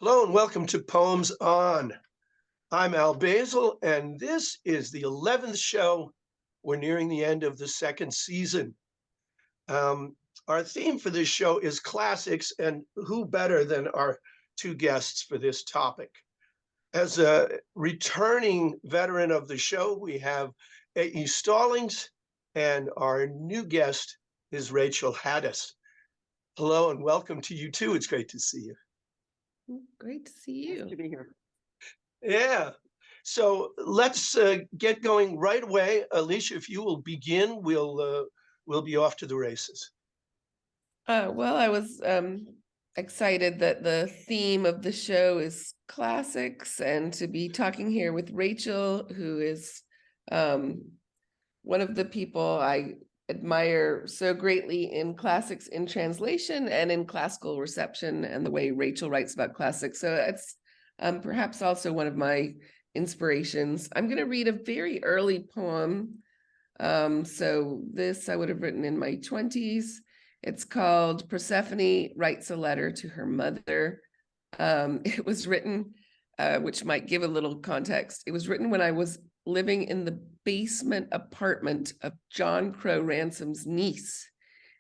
Hello and welcome to Poems On. I'm Al Basile, and this is the 11th show. We're nearing the end of the second season. Our theme for this show is classics, and who better than our two guests for this topic? As a returning veteran of the show, we have A.E. Stallings, and our new guest is Rachel Hadas. Hello and welcome to you too. It's great to see you. Great to see you. Nice to be here. Yeah. So let's get going right away. Alicia, if you will begin, we'll be off to the races. Well, I was excited that the theme of the show is classics, and to be talking here with Rachel, who is one of the people I admire so greatly in classics in translation and in classical reception, and the way Rachel writes about classics. So it's perhaps also one of my inspirations. I'm going to read a very early poem. So this I would have written in my 20s. It's called Persephone Writes a Letter to Her Mother. It was written, which might give a little context. It was written when I was living in the basement apartment of John Crow Ransom's niece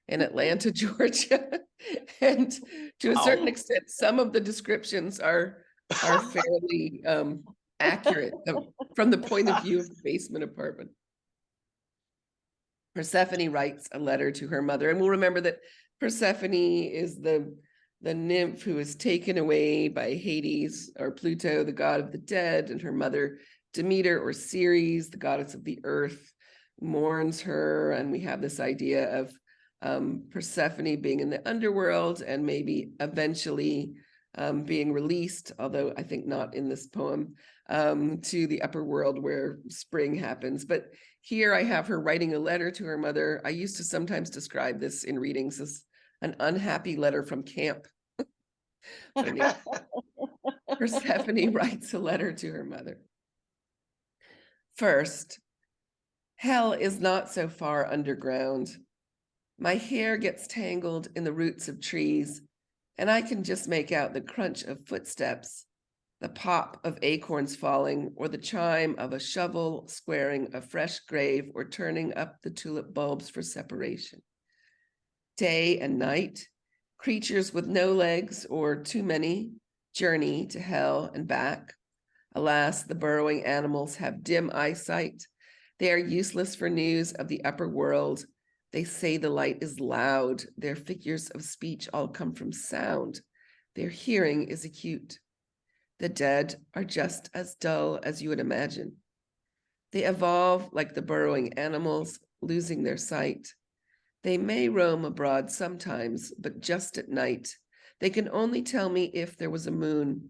in Atlanta, Georgia. And to a certain extent, some of the descriptions are fairly accurate from the point of view of the basement apartment. Persephone writes a letter to her mother, and we'll remember that Persephone is the nymph who is taken away by Hades or Pluto, the god of the dead, and her mother Demeter or Ceres, the goddess of the earth, mourns her. And we have this idea of Persephone being in the underworld and maybe eventually being released, although I think not in this poem, to the upper world where spring happens. But here I have her writing a letter to her mother. I used to sometimes describe this in readings as an unhappy letter from camp. Persephone writes a letter to her mother. First, hell is not so far underground. My hair gets tangled in the roots of trees, and I can just make out the crunch of footsteps, the pop of acorns falling, or the chime of a shovel squaring a fresh grave or turning up the tulip bulbs for separation. Day and night, creatures with no legs or too many journey to hell and back. Alas, the burrowing animals have dim eyesight. They are useless for news of the upper world. They say the light is loud. Their figures of speech all come from sound. Their hearing is acute. The dead are just as dull as you would imagine. They evolve like the burrowing animals, losing their sight. They may roam abroad sometimes, but just at night. They can only tell me if there was a moon.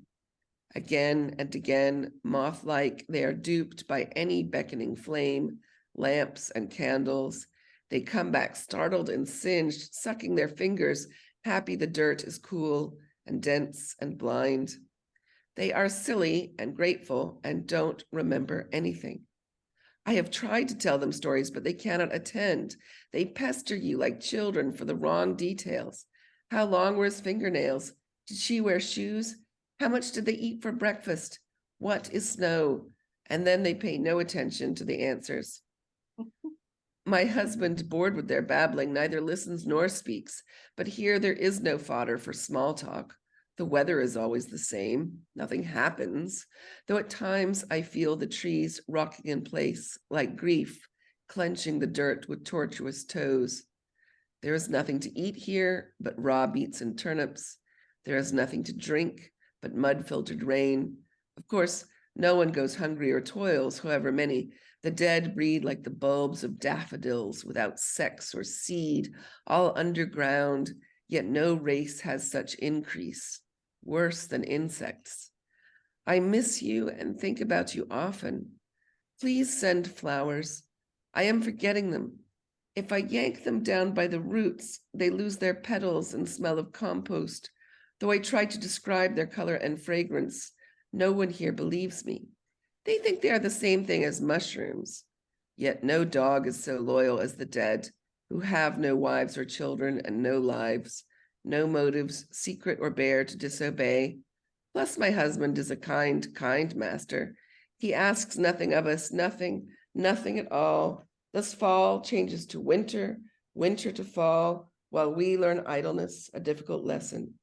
Again and again, moth-like, they are duped by any beckoning flame, lamps and candles. They come back startled and singed, sucking their fingers, happy the dirt is cool and dense and blind. They are silly and grateful and don't remember anything. I have tried to tell them stories, but they cannot attend. They pester you like children for the wrong details. How long were his fingernails? Did she wear shoes? How much did they eat for breakfast? What is snow? And then they pay no attention to the answers. My husband, bored with their babbling, neither listens nor speaks, but here there is no fodder for small talk. The weather is always the same. Nothing happens, though at times I feel the trees rocking in place like grief, clenching the dirt with tortuous toes. There is nothing to eat here but raw beets and turnips. There is nothing to drink but mud-filtered rain. Of course, no one goes hungry or toils, however many. The dead breed like the bulbs of daffodils, without sex or seed, all underground, yet no race has such increase, worse than insects. I miss you and think about you often. Please send flowers. I am forgetting them. If I yank them down by the roots, they lose their petals and smell of compost. Though I try to describe their color and fragrance, no one here believes me. They think they are the same thing as mushrooms. Yet no dog is so loyal as the dead, who have no wives or children and no lives, no motives, secret or bare, to disobey. Plus, my husband is a kind, kind master. He asks nothing of us, nothing, nothing at all. Thus fall changes to winter, winter to fall, while we learn idleness, a difficult lesson.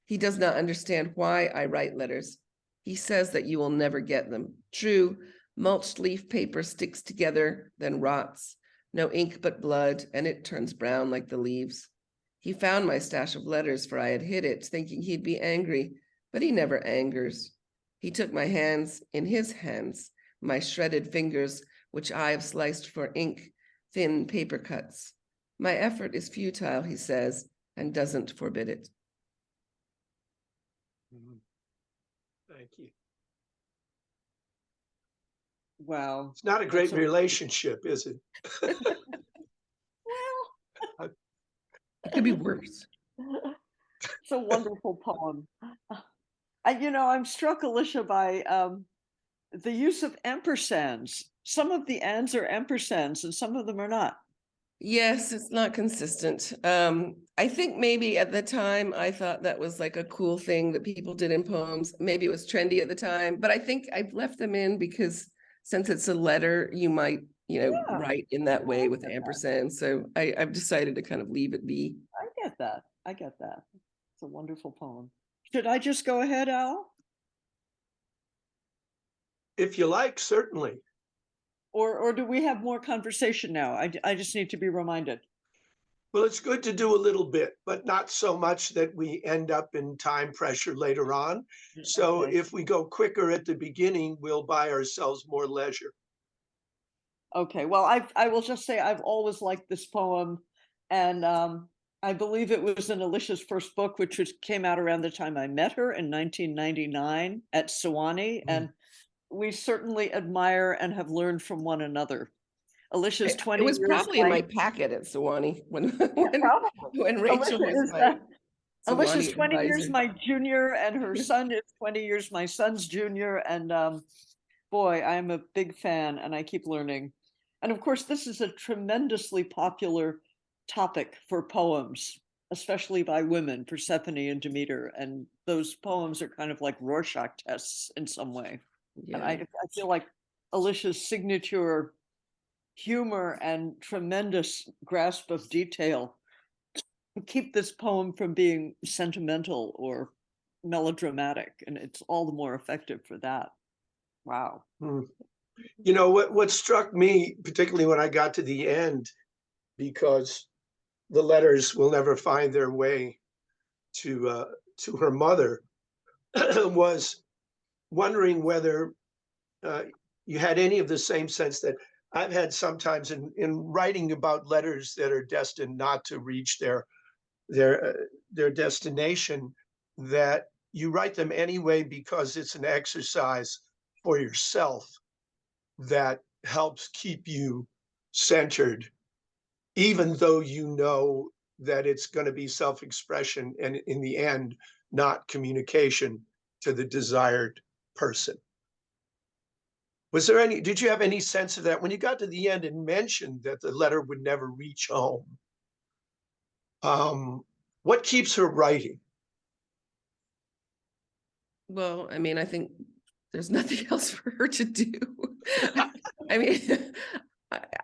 He does not understand why I write letters. He says that you will never get them. True, mulched leaf paper sticks together, then rots. No ink but blood, and it turns brown like the leaves. He found my stash of letters, for I had hid it, thinking he'd be angry, but he never angers. He took my hands in his hands, my shredded fingers, which I have sliced for ink, thin paper cuts. My effort is futile, he says, and doesn't forbid it. Thank you. Wow. It's not a great relationship, is it? Well, It could be worse. it's a wonderful poem. I'm struck, Alicia, by the use of ampersands. Some of the ands are ampersands and some of them are not. Yes, it's not consistent. I think maybe at the time I thought that was like a cool thing that people did in poems. Maybe it was trendy at the time, but I think I've left them in because since it's a letter, you might, write in that way with ampersand. So I've decided to kind of leave it be. I get that. It's a wonderful poem. Should I just go ahead, Al? If you like, certainly. Or do we have more conversation now? I just need to be reminded. Well, it's good to do a little bit, but not so much that we end up in time pressure later on. So Okay. if we go quicker at the beginning, we'll buy ourselves more leisure. Okay, well, I will just say I've always liked this poem, and I believe it was in Alicia's first book, which came out around the time I met her in 1999 at Sewanee, and we certainly admire and have learned from one another. Alicia's 20 It was years probably in my packet at Sewanee when Rachel was my Alicia's Sewanee 20 years advisor. my junior, and her son is 20 years my son's junior, and boy, I'm a big fan and I keep learning. And of course, this is a tremendously popular topic for poems, especially by women, Persephone and Demeter. And those poems are kind of like Rorschach tests in some way. And I feel like Alicia's signature humor and tremendous grasp of detail keep this poem from being sentimental or melodramatic. And it's all the more effective for that. Wow. You know, what struck me, particularly when I got to the end, because the letters will never find their way to her mother, was wondering whether you had any of the same sense that I've had sometimes in writing about letters that are destined not to reach their destination, that you write them anyway because it's an exercise for yourself that helps keep you centered, even though you know that it's going to be self-expression and in the end, not communication to the desired person. Did you have any sense of that when you got to the end and mentioned that the letter would never reach home? What keeps her writing? Well, I mean, I think there's nothing else for her to do. I mean,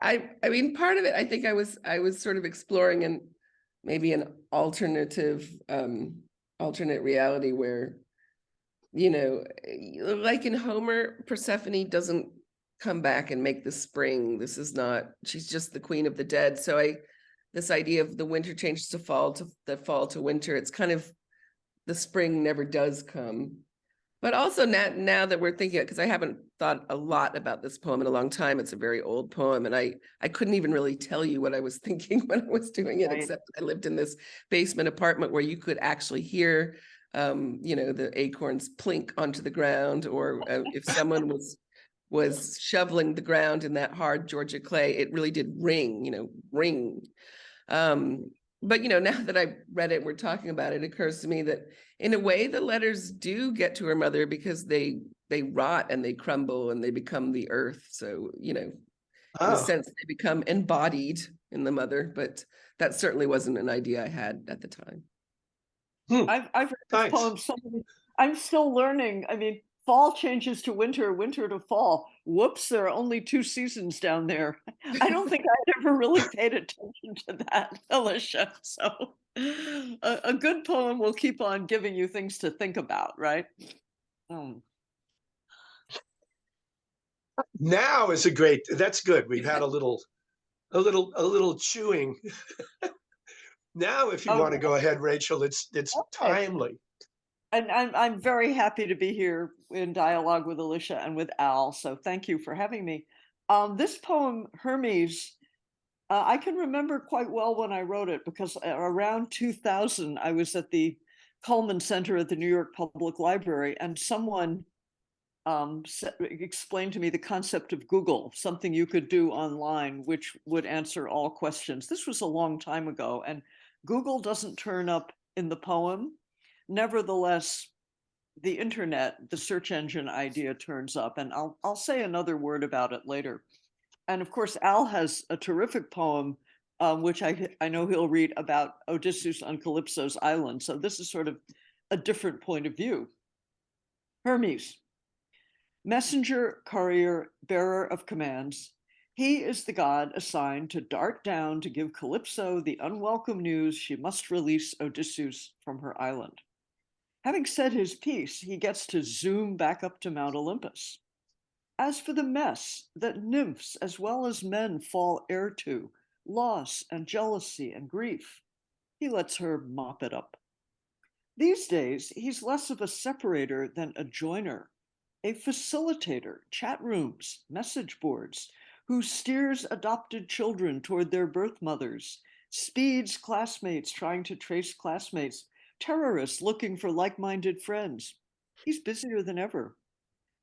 I mean, part of it, I think I was sort of exploring and maybe an alternate reality where, like in Homer, Persephone doesn't come back and make the spring. She's just the queen of the dead. So this idea of the winter changes to fall to winter, it's kind of the spring never does come. But also now that we're thinking, because I haven't thought a lot about this poem in a long time, it's a very old poem, and I couldn't even really tell you what I was thinking when I was doing it, except I lived in this basement apartment where you could actually hear, the acorns plink onto the ground, or if someone was shoveling the ground in that hard Georgia clay, it really did ring, ring. But now that I've read it, we're talking about it, it occurs to me that in a way the letters do get to her mother because they rot and they crumble and they become the earth. So, in a sense, they become embodied in the mother, but that certainly wasn't an idea I had at the time. I've read this poem I'm still learning. I mean, fall changes to winter, winter to fall. Whoops, there are only 2 seasons down there. I don't think I'd ever really paid attention to that, Alicia. So a good poem will keep on giving you things to think about, right? Now is that's good. We've had a little chewing. Now, if you want to go ahead, Rachel, it's Okay. timely. And I'm very happy to be here in dialogue with Alicia and with Al. So thank you for having me. This poem, Hermes, I can remember quite well when I wrote it because around 2000, I was at the Cullman Center at the New York Public Library, and someone explained to me the concept of Google, something you could do online which would answer all questions. This was a long time ago, and Google doesn't turn up in the poem. Nevertheless, the internet, the search engine idea turns up, and I'll say another word about it later. And of course, Al has a terrific poem, which I know he'll read, about Odysseus on Calypso's island. So this is sort of a different point of view. Hermes, messenger, courier, bearer of commands, he is the god assigned to dart down to give Calypso the unwelcome news she must release Odysseus from her island. Having said his piece, he gets to zoom back up to Mount Olympus. As for the mess that nymphs as well as men fall heir to, loss and jealousy and grief, he lets her mop it up. These days, he's less of a separator than a joiner, a facilitator, chat rooms, message boards, who steers adopted children toward their birth mothers, speeds classmates trying to trace classmates, terrorists looking for like-minded friends. He's busier than ever.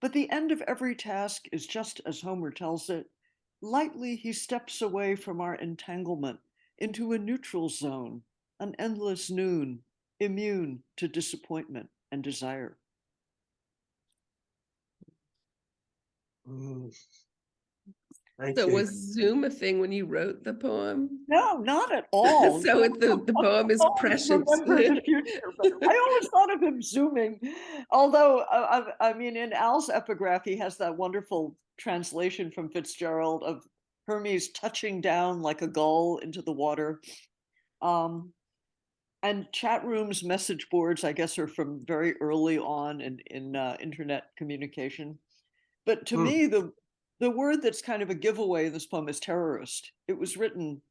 But the end of every task is just as Homer tells it. Lightly he steps away from our entanglement into a neutral zone, an endless noon, immune to disappointment and desire. Thank So you. was Zoom a thing when you wrote the poem? No, not at all. So the poem is prescient. Remember the future, but I always thought of him zooming. Although, I mean, in Al's epigraph, he has that wonderful translation from Fitzgerald of Hermes touching down like a gull into the water. And chat rooms, message boards, I guess, are from very early on in internet communication. But to me, the word that's kind of a giveaway in this poem is terrorist. It was written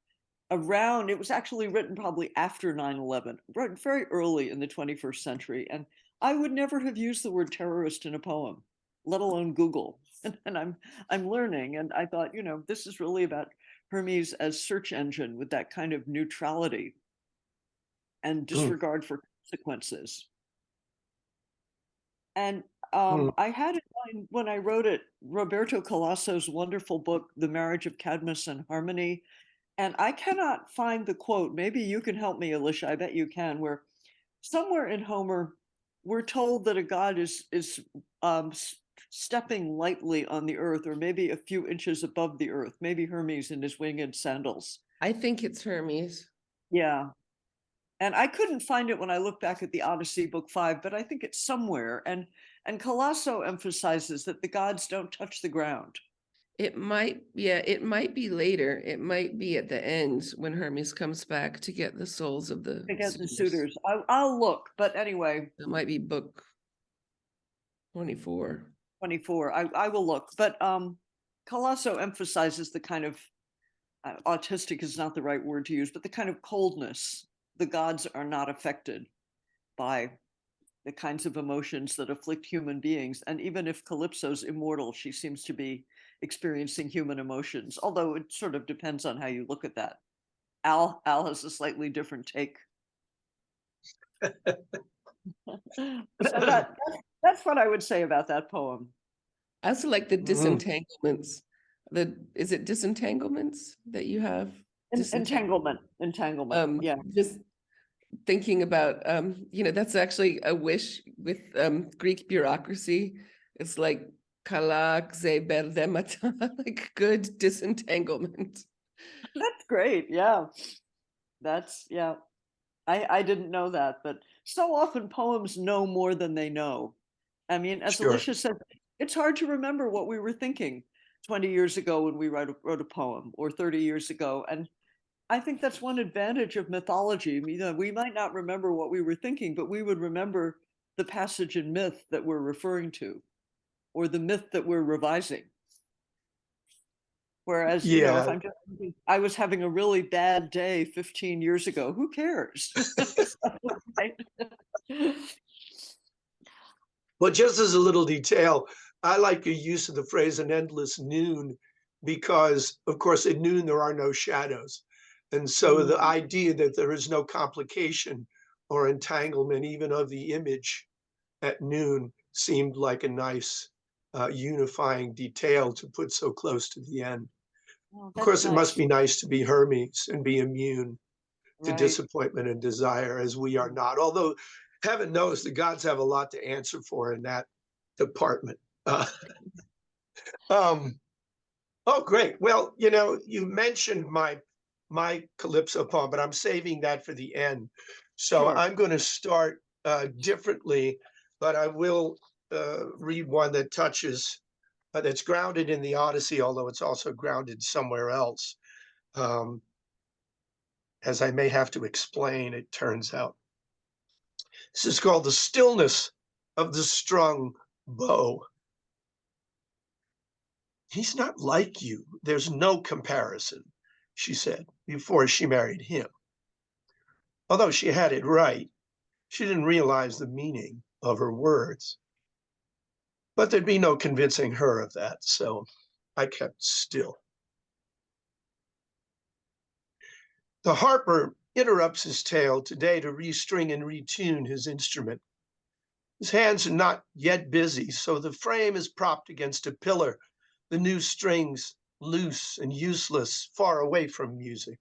it was actually written probably after 9/11, very early in the 21st century. And I would never have used the word terrorist in a poem, let alone Google. And I'm learning. And I thought, this is really about Hermes as search engine with that kind of neutrality and disregard for consequences. And I had in mind when I wrote it, Roberto Calasso's wonderful book, The Marriage of Cadmus and Harmony. And I cannot find the quote. Maybe you can help me, Alicia. I bet you can. Where somewhere in Homer, we're told that a god is stepping lightly on the earth, or maybe a few inches above the earth. Maybe Hermes in his winged sandals. I think it's Hermes. Yeah. And I couldn't find it when I look back at the Odyssey, book 5, but I think it's somewhere. And Calasso emphasizes that the gods don't touch the ground. It might be later. It might be at the end when Hermes comes back to get the souls of the suitors. I'll look, but anyway. It might be book 24. 24. I will look, but Calasso emphasizes the kind of autistic is not the right word to use, but the kind of coldness. The gods are not affected by the kinds of emotions that afflict human beings. And even if Calypso's immortal, she seems to be experiencing human emotions, although it sort of depends on how you look at that. Al has a slightly different take. So that's what I would say about that poem. I also like the disentanglements. Is it disentanglements that you have? Entanglement. Yeah. Just thinking about, that's actually a wish with Greek bureaucracy. It's like kalak ze berdemata, like good disentanglement. That's great. Yeah. I didn't know that, but so often poems know more than they know. I mean, as Sure. Alicia said, it's hard to remember what we were thinking 20 years ago when we wrote a poem, or 30 years ago. And I think that's one advantage of mythology. You know, we might not remember what we were thinking, but we would remember the passage in myth that we're referring to, or the myth that we're revising. Whereas, you know, if Yeah. I'm just thinking, I was having a really bad day 15 years ago, who cares? So, right? Well, just as a little detail, I like your use of the phrase an endless noon because, of course, at noon there are no shadows. And so the Mm, idea that there is no complication or entanglement, even of the image at noon, seemed like a nice unifying detail to put so close to the end. oh, Of that's course, it must nice. be nice to be Hermes and be immune to Right. disappointment and desire, as we are not. Although heaven knows the gods have a lot to answer for in that department. Uh, um, oh, great. Well, you know, you mentioned my Calypso poem, but I'm saving that for the end. So Sure. I'm going to start differently, but I will read one that touches that's grounded in the Odyssey, although it's also grounded somewhere else. Um, as I may have to explain, it turns out. This is called The Stillness of the Strung Bow. He's not like you. There's no comparison, she said before she married him. Although she had it right, she didn't realize the meaning of her words. But there'd be no convincing her of that, so I kept still. The harper interrupts his tale today to restring and retune his instrument. His hands are not yet busy, so the frame is propped against a pillar, the new strings loose and useless, far away from music.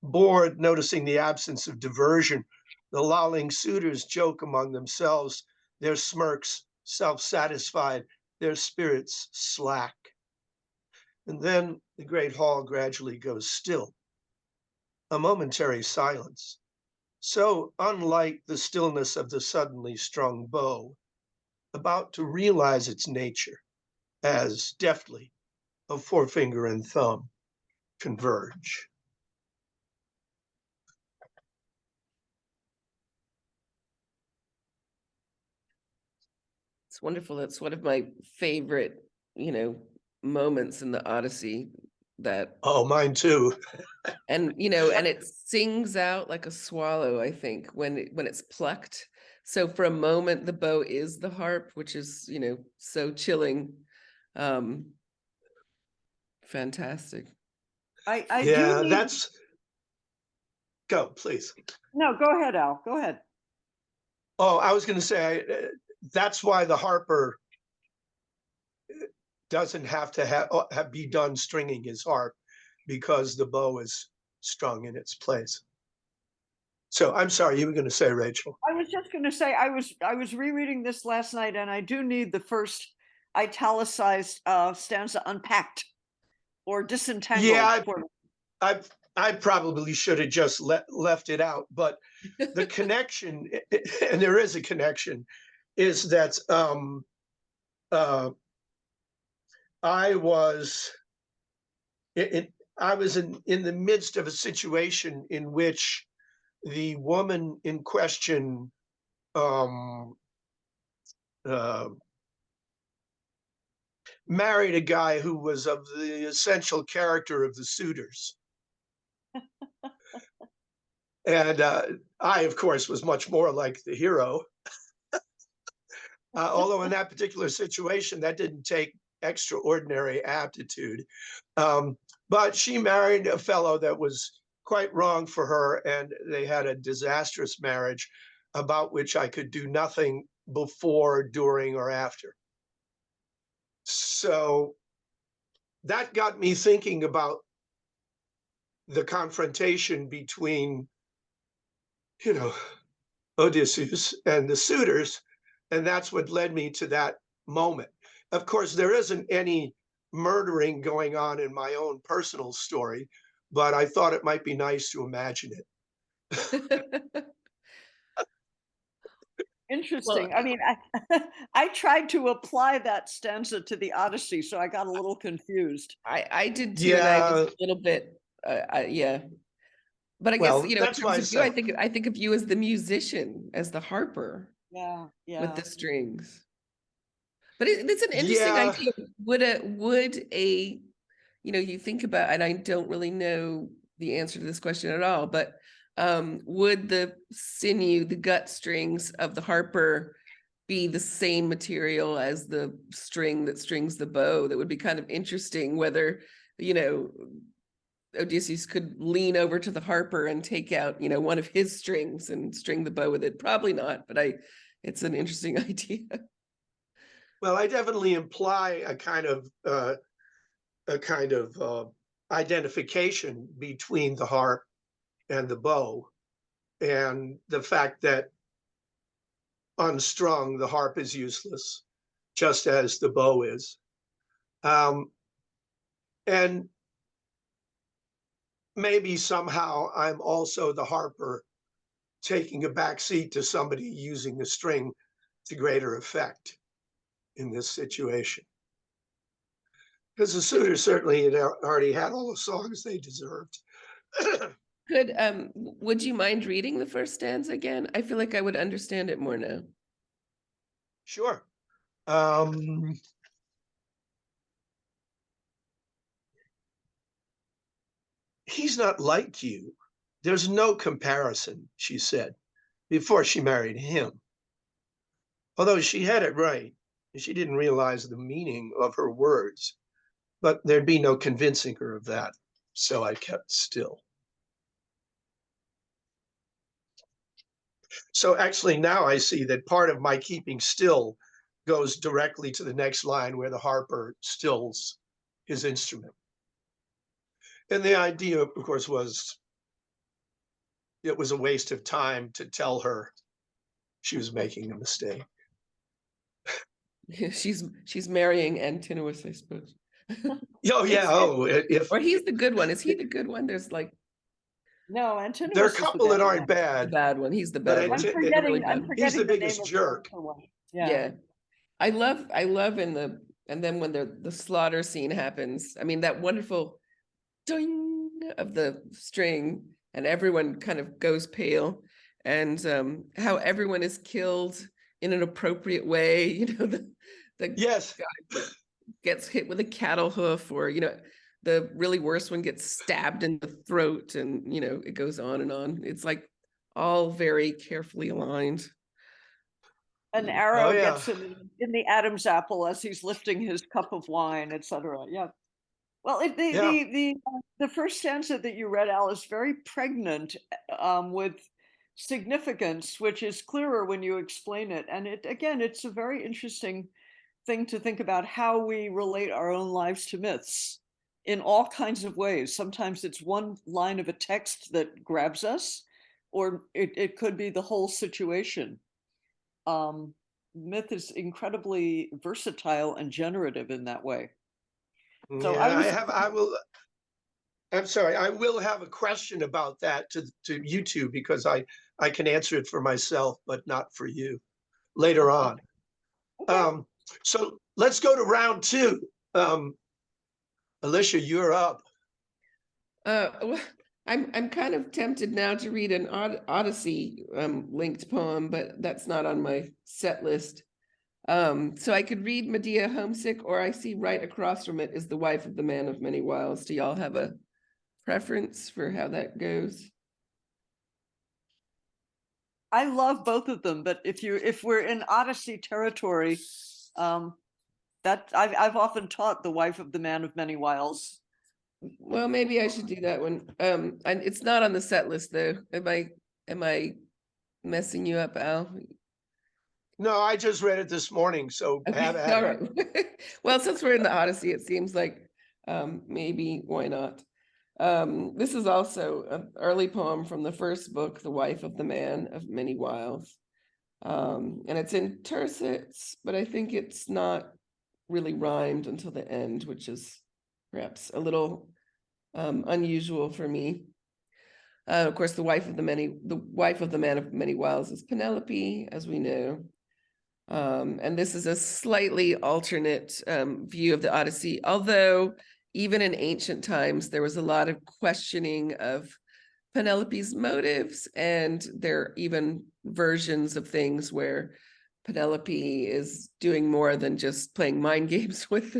Bored, noticing the absence of diversion, the lolling suitors joke among themselves, their smirks self-satisfied, their spirits slack. And then the great hall gradually goes still, a momentary silence, so unlike the stillness of the suddenly strung bow, about to realize its nature as deftly a forefinger and thumb converge. It's wonderful. It's one of my favorite, moments in the Odyssey that, Oh, mine too. and it sings out like a swallow, I think, when it's plucked. So for a moment, the bow is the harp, which is, so chilling. Fantastic. I do Yeah, need, that's go, please. no, go ahead, Al. Go ahead. Oh, I was going to say that's why the harper doesn't have to be done stringing his harp because the bow is strung in its place. So I'm sorry, you were going to say, Rachel. I was just going to say I was rereading this last night, and I do need the first italicized stanza unpacked or disentangled Yeah, for. I I probably should have just left it out, but the connection, and there is a connection, is that uh, I was I was in the midst of a situation in which the woman in question um, uh, married a guy who was of the essential character of the suitors. And I, of course, was much more like the hero. Although in that particular situation, that didn't take extraordinary aptitude. Um, but she married a fellow that was quite wrong for her, and they had a disastrous marriage about which I could do nothing before, during, or after. So that got me thinking about the confrontation between, you know, Odysseus and the suitors, and that's what led me to that moment. Of course, there isn't any murdering going on in my own personal story, but I thought it might be nice to imagine it. Interesting. I mean, I tried to apply that stanza to the Odyssey, so I got a little confused. I did too, and I was a little bit, yeah. But I guess, Well, in that's why I terms of you, said, I think of you as the musician, as the harper Yeah, with yeah. the strings. But it's an interesting yeah, idea. Would a, you think about, and I don't really know the answer to this question at all, but would the sinew, the gut strings of the harper be the same material as the string that strings the bow? That would be kind of interesting, whether, Odysseus could lean over to the harper and take out, one of his strings and string the bow with it. Probably not, but it's an interesting idea. well, I definitely imply a kind of identification between the harp and the bow, and the fact that unstrung, the harp is useless, just as the bow is. And maybe somehow I'm also the harper taking a back seat to somebody using the string to greater effect in this situation. Because the suitors certainly had already had all the songs they deserved. Would you mind reading the first stanza again? I feel like I would understand it more now. Sure. He's not like you. There's no comparison, she said, before she married him. Although she had it right, she didn't realize the meaning of her words, but there'd be no convincing her of that. So I kept still. So actually now I see that part of my keeping still goes directly to the next line where the harper stills his instrument. And the idea, of course, was it was a waste of time to tell her she was making a mistake. She's marrying Antinous, I suppose. Oh yeah. If or he's the good one. Is he the good one? There's like No, Antinous there are a is the couple that bad aren't one. the bad, bad one. He's the but bad one. I'm forgetting he's the the name biggest of the jerk. other one. Yeah. I love and then when the slaughter scene happens, I mean, that wonderful ding of the string, and everyone kind of goes pale, and how everyone is killed in an appropriate way. The Yes. guy gets hit with a cattle hoof, or the really worst one gets stabbed in the throat, and it goes on and on. It's like all very carefully aligned. An Oh arrow yeah. gets him in the Adam's apple as he's lifting his cup of wine, etc. Yeah. Well, the first stanza that you read, Al, is very pregnant with significance, which is clearer when you explain it. And it's a very interesting thing to think about how we relate our own lives to myths in all kinds of ways. Sometimes it's one line of a text that grabs us, or it could be the whole situation. Myth is incredibly versatile and generative in that way. So Yeah, I'm sorry, I will have a question about that to you two, because I can answer it for myself, but not for you later on. Okay. So let's go to round two. Alicia, you're up. Well, I'm kind of tempted now to read an Odyssey linked poem, but that's not on my set list. So I could read Medea Homesick, or I see right across from it is The Wife of the Man of Many Wiles. Do y'all have a preference for how that goes? I love both of them, but if we're in Odyssey territory, that I've often taught The Wife of the Man of Many Wiles. Well, maybe I should do that one. And it's not on the set list though. Am I messing you up, Al? No, I just read it this morning, so Okay. have at All it. right. Well, since we're in the Odyssey, it seems like maybe why not? This is also an early poem from the first book, The Wife of the Man of Many Wiles. And it's in tercets, but I think it's not really rhymed until the end, which is perhaps a little unusual for me. Of course, the wife of the man of many wiles is Penelope, as we know. And this is a slightly alternate view of the Odyssey, although even in ancient times, there was a lot of questioning of Penelope's motives, and there are even versions of things where Penelope is doing more than just playing mind games with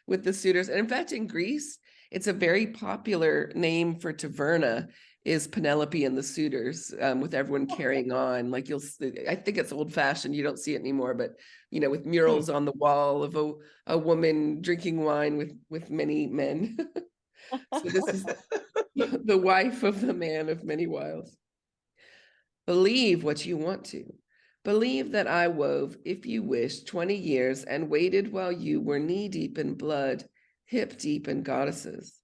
the suitors. And in fact, in Greece, it's a very popular name for taverna is Penelope and the suitors, with everyone carrying on. Like I think it's old fashioned. You don't see it anymore, but with murals on the wall of a woman drinking wine with many men. So this is the wife of the man of many wiles. Believe what you want to. Believe that I wove, if you wish, 20 years and waited while you were knee-deep in blood, hip-deep in goddesses.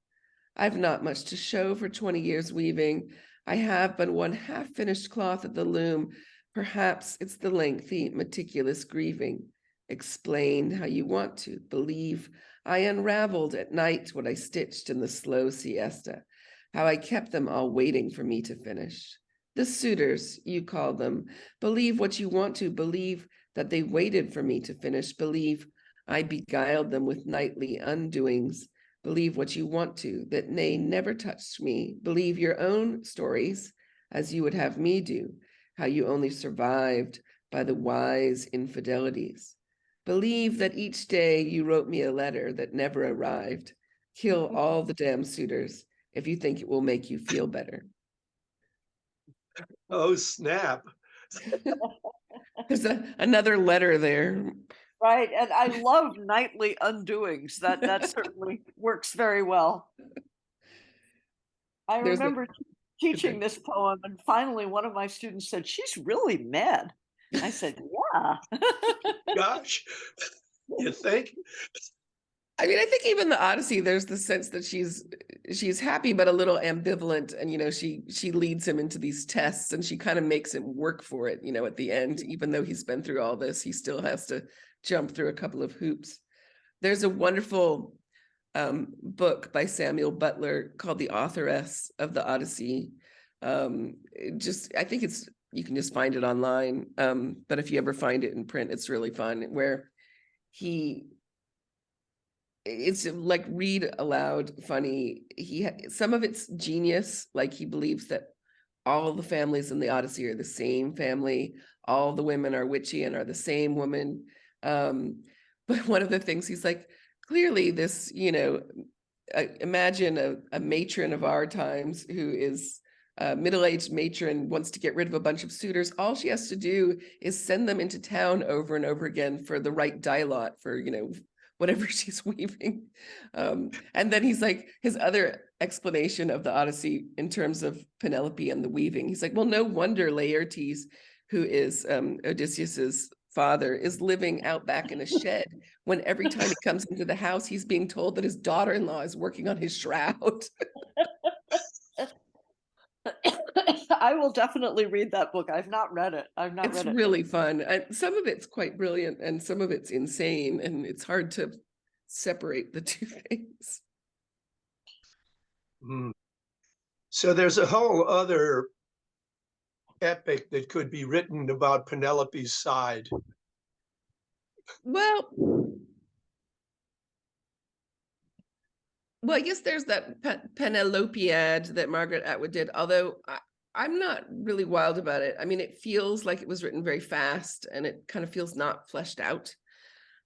I've not much to show for 20 years weaving. I have but one half-finished cloth at the loom. Perhaps it's the lengthy, meticulous grieving. Explain how you want to. Believe I unraveled at night what I stitched in the slow siesta, how I kept them all waiting for me to finish. The suitors, you call them. Believe what you want to. Believe that they waited for me to finish. Believe I beguiled them with nightly undoings. Believe what you want to, that they never touched me. Believe your own stories, as you would have me do, how you only survived by the wise infidelities. Believe that each day you wrote me a letter that never arrived. Kill all the damn suitors if you think it will make you feel better. Oh, snap. There's another letter there. Right. And I love nightly undoings. That certainly works very well. I remember teaching this poem, and finally one of my students said, "She's really mad." I said, "Yeah." Gosh, you think? I mean, I think even the Odyssey, there's the sense that she's happy but a little ambivalent, and she leads him into these tests, and she kind of makes him work for it. At the end, even though he's been through all this, he still has to jump through a couple of hoops. There's a wonderful book by Samuel Butler called The Authoress of the Odyssey. I think you can just find it online, but if you ever find it in print, it's really fun, where it's like read aloud funny. Some of it's genius, like he believes that all the families in the Odyssey are the same family, all the women are witchy and are the same woman. But one of the things he's like, clearly this, imagine a matron of our times who is a middle-aged matron, wants to get rid of a bunch of suitors. All she has to do is send them into town over and over again for the right dye lot for, whatever she's weaving. And then he's like, his other explanation of the Odyssey in terms of Penelope and the weaving, he's like, well, no wonder Laertes, who is Odysseus's father, is living out back in a shed when every time he comes into the house, he's being told that his daughter-in-law is working on his shroud. I will definitely read that book. I've not read it. It's really fun. Some of it's quite brilliant and some of it's insane, and it's hard to separate the two things. So there's a whole other epic that could be written about Penelope's side. Well, I guess there's that Penelopiad that Margaret Atwood did, although I'm not really wild about it. I mean, it feels like it was written very fast and it kind of feels not fleshed out,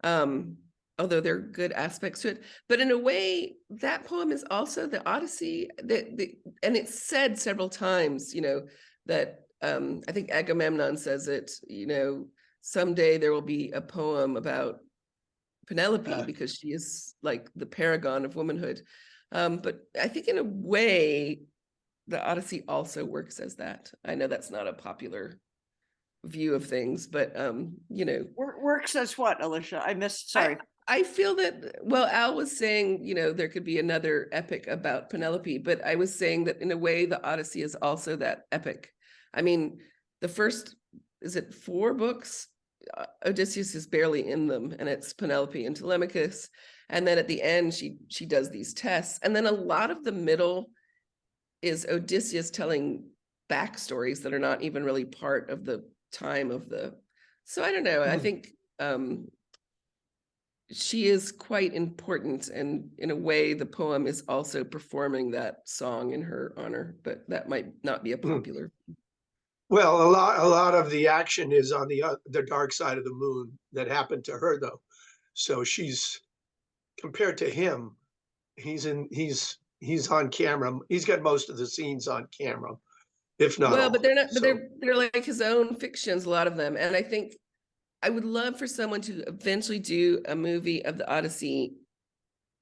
although there are good aspects to it. But in a way, that poem is also the Odyssey, and it's said several times, that I think Agamemnon says it, someday there will be a poem about Penelope because she is like the paragon of womanhood. But I think in a way, the Odyssey also works as that. I know that's not a popular view of things, but works as what, Alicia? I missed. Sorry. I feel that, well, Al was saying, there could be another epic about Penelope, but I was saying that in a way, the Odyssey is also that epic. I mean, the first, is it 4 books? Odysseus is barely in them, and it's Penelope and Telemachus. And then at the end, she does these tests. And then a lot of the middle is Odysseus telling backstories that are not even really part of the time of the. So I don't know. I think she is quite important, and in a way the poem is also performing that song in her honor, but that might not be a popular. Well, a lot of the action is on the dark side of the moon that happened to her, though. So she's, compared to him, he's on camera. He's got most of the scenes on camera, if not Well, all. but they're not, but So, they're like his own fictions, a lot of them. And I think I would love for someone to eventually do a movie of the Odyssey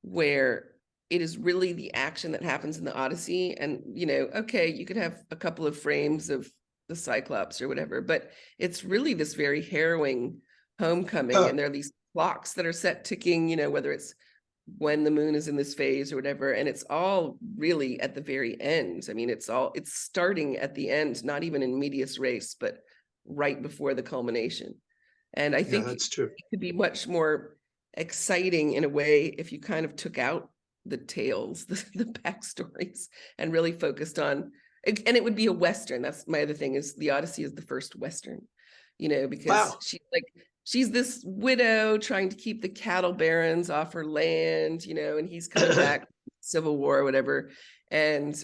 where it is really the action that happens in the Odyssey. And, you know, okay, you could have a couple of frames of the Cyclops or whatever, but it's really this very harrowing homecoming. And there are these clocks that are set ticking, you know, whether it's when the moon is in this phase or whatever, and it's all really at the very end. I mean, it's starting at the end, not even in medias res, but right before the culmination. And I think that's true. it could be much more exciting in a way if you kind of took out the tales, the backstories, and really focused on, and it would be a Western. That's my other thing, is the Odyssey is the first Western, you know, because she's this widow trying to keep the cattle barons off her land, you know, and he's coming back from the Civil War or whatever. And,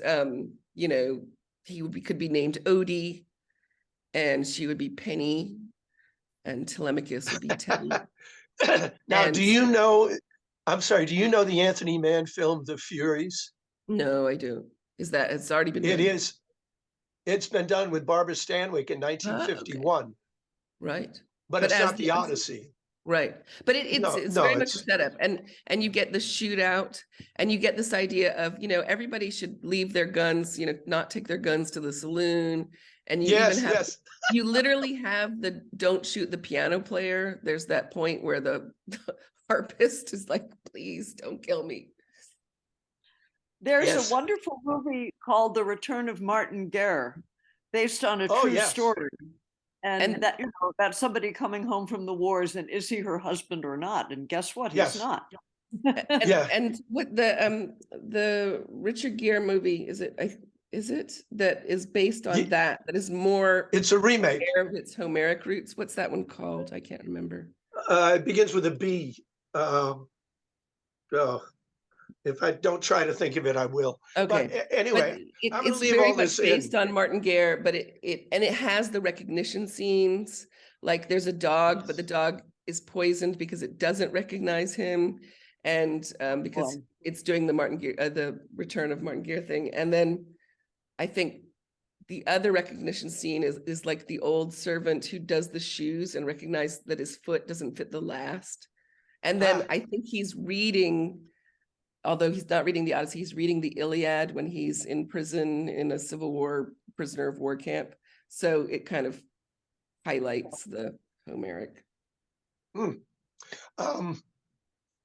you know, could be named Odie, and she would be Penny, and Telemachus would be Teddy. Now, do you know the Anthony Mann film, The Furies? No, I don't. It's already been done? It is. It's been done with Barbara Stanwyck in 1951. Okay. Right. But it's not the Odyssey. Right. But it's very much a setup. And you get the shootout, and you get this idea of, you know, everybody should leave their guns, you know, not take their guns to the saloon. And you even have, you literally have the don't shoot the piano player. There's that point where the harpist is like, please don't kill me. There's a wonderful movie called The Return of Martin Guerre, based on a true story. And that, you know, that's somebody coming home from the wars, and is he her husband or not? And guess what? He's not. And what the Richard Gere movie, is it that is based on that is more, it's a remake of its Homeric roots? What's that one called? I can't remember. It begins with a B. If I don't try to think of it, I will. Okay. But anyway, it's very much based on Martin Guerre, but it has the recognition scenes. Like there's a dog, but the dog is poisoned because it doesn't recognize him, and because it's doing the the Return of Martin Guerre thing. And then I think the other recognition scene is like the old servant who does the shoes and recognizes that his foot doesn't fit the last. And then I think he's reading, although he's not reading the Odyssey, he's reading the Iliad when he's in prison in a Civil War prisoner of war camp. So it kind of highlights the Homeric.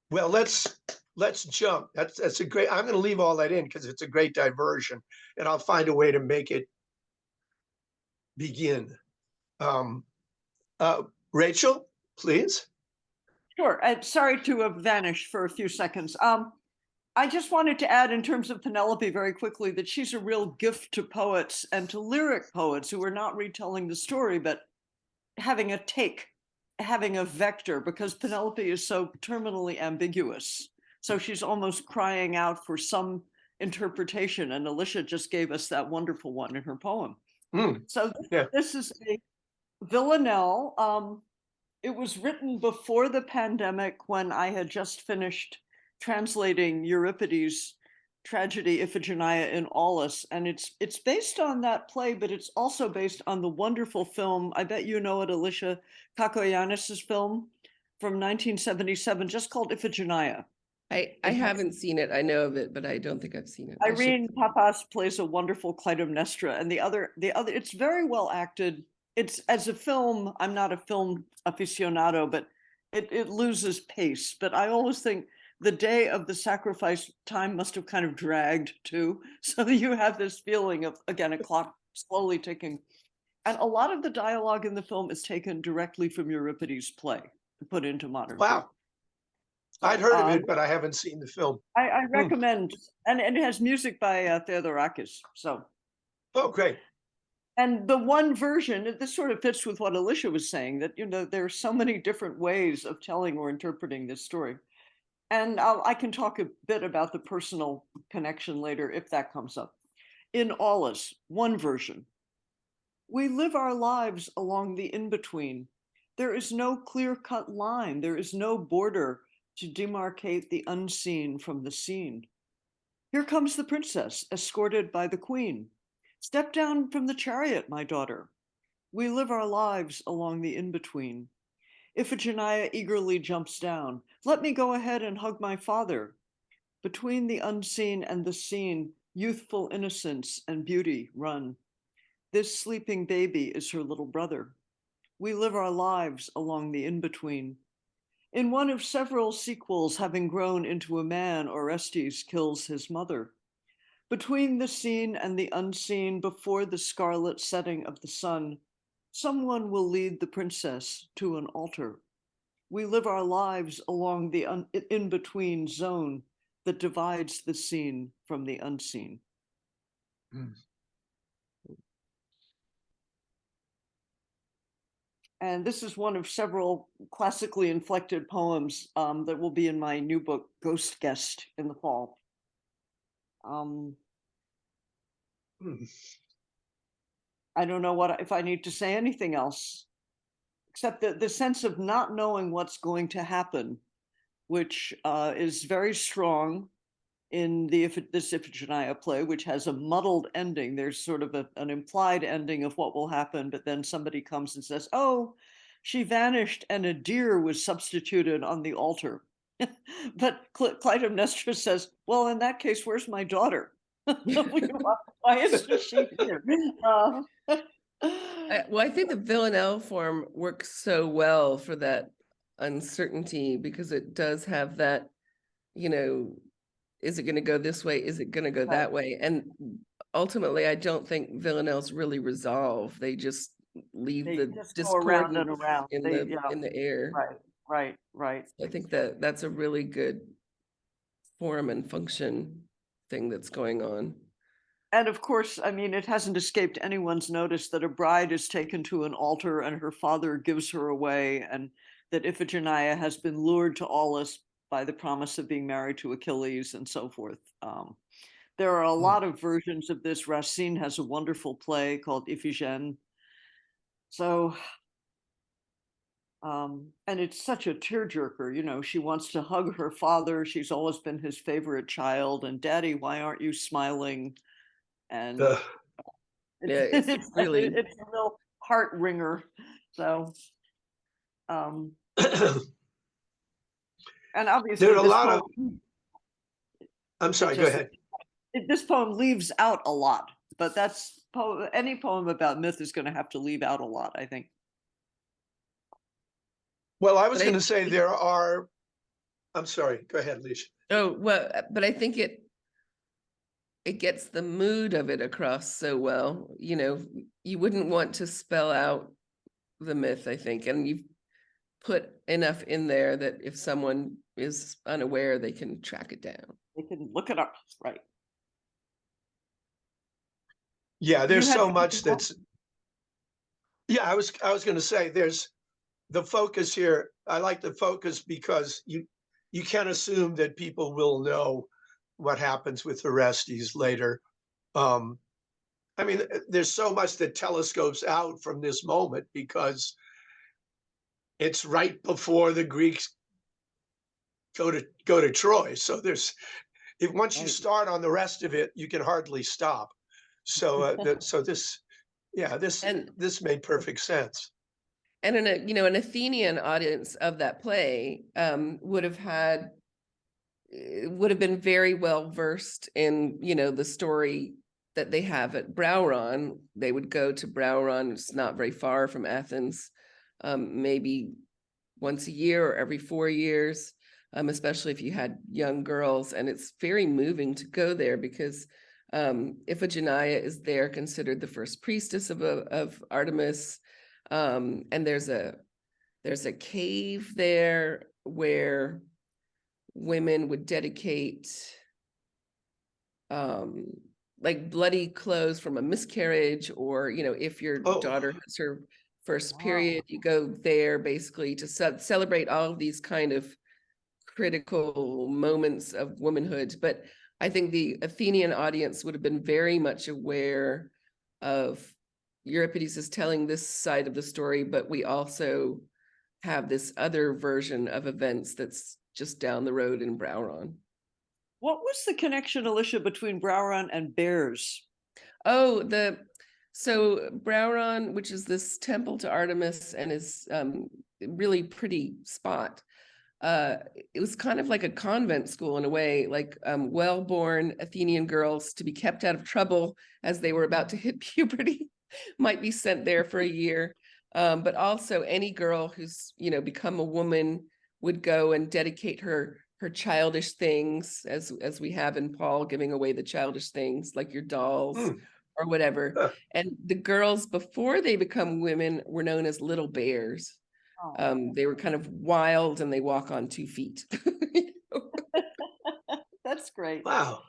Well, let's jump. That's a great, I'm going to leave all that in because it's a great diversion, and I'll find a way to make it begin. Rachel, please. Sure. Sorry to have vanished for a few seconds. I just wanted to add, in terms of Penelope, very quickly, that she's a real gift to poets and to lyric poets who are not retelling the story, but having a take, having a vector, because Penelope is so terminally ambiguous. So she's almost crying out for some interpretation. And Alicia just gave us that wonderful one in her poem. So this is a villanelle. It was written before the pandemic, when I had just finished translating Euripides' tragedy Iphigenia in Aulis, and it's based on that play, but it's also based on the wonderful film, I bet you know it, Alicia, Kakoyannis's film from 1977, just called Iphigenia. I haven't seen it. I know of it, but I don't think I've seen it. Irene Papas plays a wonderful Clytemnestra, and the other, it's very well acted. It's, as a film, I'm not a film aficionado, but it loses pace. But I always think the day of the sacrifice, time must have kind of dragged too. So that you have this feeling of, again, a clock slowly ticking. And a lot of the dialogue in the film is taken directly from Euripides' play, put into modern. Wow. I'd heard of it, but I haven't seen the film. I recommend, and it has music by Theodorakis. So, Oh, great. and the one version, this sort of fits with what Alicia was saying, that, you know, there are so many different ways of telling or interpreting this story. And I can talk a bit about the personal connection later if that comes up. In Aulus, one version, we live our lives along the in-between. There is no clear-cut line. There is no border to demarcate the unseen from the seen. Here comes the princess, escorted by the queen. Step down from the chariot, my daughter. We live our lives along the in-between. Iphigenia eagerly jumps down. Let me go ahead and hug my father. Between the unseen and the seen, youthful innocence and beauty run. This sleeping baby is her little brother. We live our lives along the in-between. In one of several sequels, having grown into a man, Orestes kills his mother. Between the seen and the unseen, before the scarlet setting of the sun, someone will lead the princess to an altar. We live our lives along the in-between zone that divides the seen from the unseen. And this is one of several classically inflected poems that will be in my new book, Ghost Guest, in the fall. I don't know if I need to say anything else, except that the sense of not knowing what's going to happen, which is very strong in this Iphigenia play, which has a muddled ending. There's sort of an implied ending of what will happen, but then somebody comes and says, oh, she vanished and a deer was substituted on the altar. But Clytemnestra says, well, in that case, where's my daughter? Why isn't she here? Well, I think the villanelle form works so well for that uncertainty because it does have that, you know, is it going to go this way? Is it going to go that way? And ultimately, I don't think villanelles really resolve. They just leave the discordance around. in the air. Right. I think that that's a really good form and function thing that's going on. And of course, I mean, it hasn't escaped anyone's notice that a bride is taken to an altar and her father gives her away, and that Iphigenia has been lured to Aulus by the promise of being married to Achilles and so forth. There are a lot of versions of this. Racine has a wonderful play called Iphigène. So, and it's such a tearjerker, you know, she wants to hug her father. She's always been his favorite child. And Daddy, why aren't you smiling? And it's really, it's a real heart wringer. So, and obviously there are a lot of, I'm sorry, go ahead. This poem leaves out a lot, but that's any poem about myth is going to have to leave out a lot, I think. Well, I was going to say there are, I'm sorry, go ahead, Alicia. Oh, well, but I think it gets the mood of it across so well. You know, you wouldn't want to spell out the myth, I think, and you've put enough in there that if someone is unaware, they can track it down. They can look it up, right? Yeah, there's so much that's, yeah, I was going to say there's the focus here. I like the focus because you can't assume that people will know what happens with Orestes later. I mean, there's so much that telescopes out from this moment because it's right before the Greeks go to Troy. So once you start on the rest of it, you can hardly stop. So this made perfect sense. And an Athenian audience of that play would have been very well versed in, the story that they have at Brauron. They would go to Brauron, it's not very far from Athens, maybe once a year or every 4 years, especially if you had young girls. And it's very moving to go there because Iphigenia is there, considered the first priestess of Artemis. And there's a cave there where women would dedicate like bloody clothes from a miscarriage, or, you know, if your Oh. daughter has her first Wow. period, you go there basically to celebrate all of these kind of critical moments of womanhood. But I think the Athenian audience would have been very much aware of Euripides is telling this side of the story, but we also have this other version of events that's just down the road in Brauron. What was the connection, Alicia, between Brauron and bears? Oh, so Brauron, which is this temple to Artemis and is really pretty spot. It was kind of like a convent school in a way, like well-born Athenian girls, to be kept out of trouble as they were about to hit puberty, might be sent there for a year. But also any girl who's, you know, become a woman would go and dedicate her childish things, as we have in Paul, giving away the childish things like your dolls or whatever. Huh. And the girls before they become women were known as little bears. They were kind of wild and they walk on 2 feet. That's great. Wow.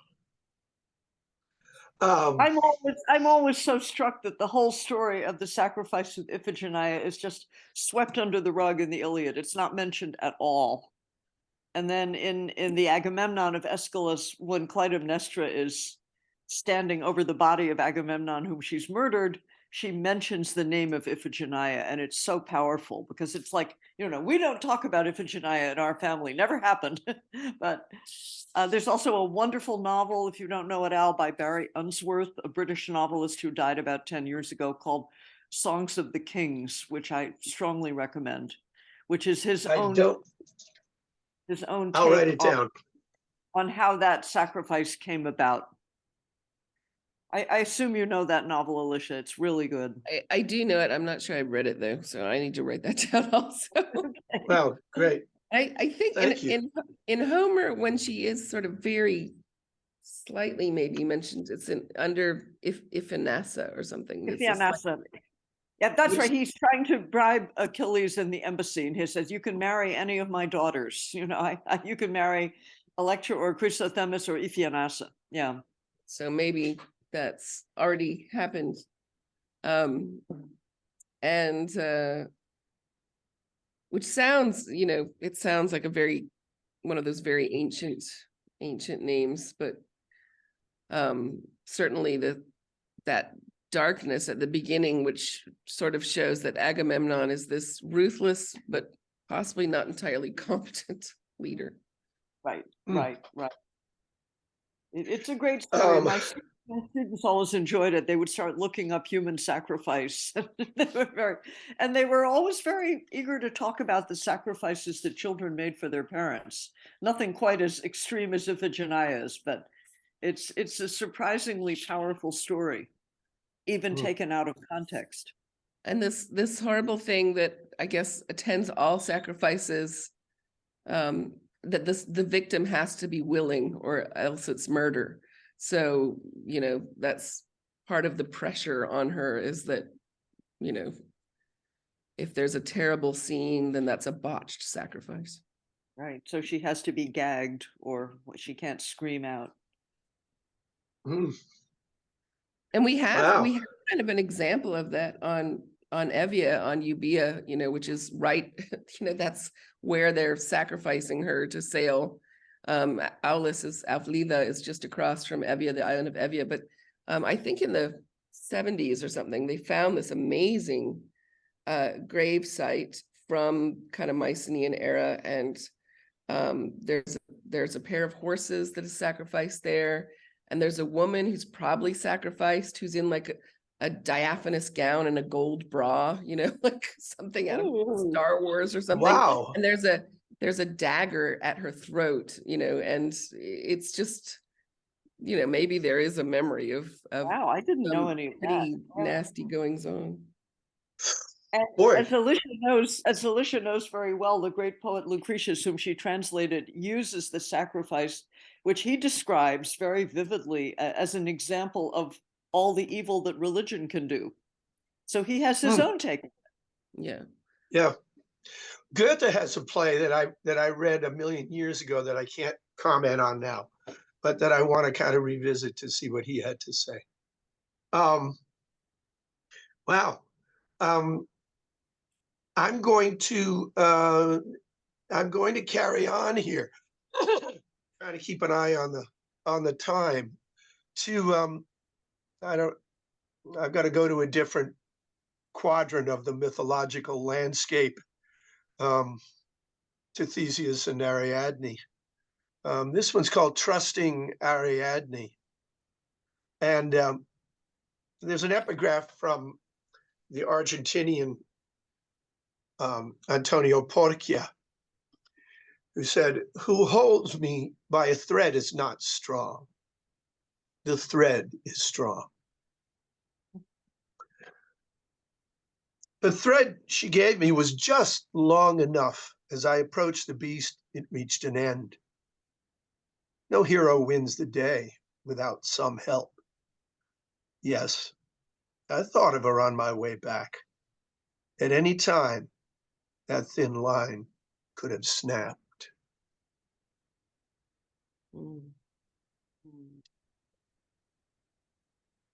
I'm always so struck that the whole story of the sacrifice of Iphigenia is just swept under the rug in the Iliad. It's not mentioned at all. And then in the Agamemnon of Aeschylus, when Clytemnestra is standing over the body of Agamemnon, whom she's murdered, she mentions the name of Iphigenia, and it's so powerful because it's like, you know, we don't talk about Iphigenia in our family, never happened. But there's also a wonderful novel, if you don't know it, Al, by Barry Unsworth, a British novelist who died about 10 years ago, called Songs of the Kings, which I strongly recommend, which is his own I'll write it take down. on how that sacrifice came about. I assume you know that novel, Alicia. It's really good. I do know it. I'm not sure I read it though, so I need to write that down also. Wow, great. I think Thank you. in Homer, when she is sort of very slightly maybe mentioned, it's under Iphigenia or something. It's just Iphigenia. Yeah, that's Which- right. He's trying to bribe Achilles in the embassy, and he says, "You can marry any of my daughters. You know, you can marry Electra or Chrysothemis or Iphigenia." Yeah. So maybe that's already happened. And which sounds, you know, it sounds like one of those very ancient names, but certainly that darkness at the beginning, which sort of shows that Agamemnon is this ruthless but possibly not entirely competent leader. Right. It's a great story. My students always enjoyed it. They would start looking up human sacrifice. They were always very eager to talk about the sacrifices that children made for their parents. Nothing quite as extreme as Iphigenia's, but it's a surprisingly powerful story, even taken out of context. And this horrible thing that I guess attends all sacrifices, that the victim has to be willing or else it's murder. So, you know, that's part of the pressure on her, is that, you know, if there's a terrible scene, then that's a botched sacrifice. Right. So she has to be gagged, or she can't scream out. And we have kind of an example of that on Evia, on Euboea, you know, which is right, you know, that's where they're sacrificing her to sail. Auflida is just across from Evia, the island of Evia. But I think in the 70s or something, they found this amazing grave site from kind of Mycenaean era. And there's a pair of horses that is sacrificed there. And there's a woman who's probably sacrificed, who's in like a diaphanous gown and a gold bra, you know, like something out of Star Wars or something. Wow. And there's a dagger at her throat, you know, and it's just, you know, maybe there is a memory of wow, I didn't know any of that. pretty nasty goings on. And as Alicia knows very well, the great poet Lucretius, whom she translated, uses the sacrifice, which he describes very vividly as an example of all the evil that religion can do. So he has his own take. Yeah. Yeah. Goethe has a play that I read a million years ago that I can't comment on now, but that I want to kind of revisit to see what he had to say. Wow. I'm going to carry on here, trying to keep an eye on the time. I've got to go to a different quadrant of the mythological landscape, to Theseus and Ariadne. This one's called Trusting Ariadne. And there's an epigraph from the Argentinian Antonio Porcia, who said, "Who holds me by a thread is not strong. The thread is strong." The thread she gave me was just long enough. As I approached the beast, it reached an end. No hero wins the day without some help. Yes, I thought of her on my way back. At any time, that thin line could have snapped.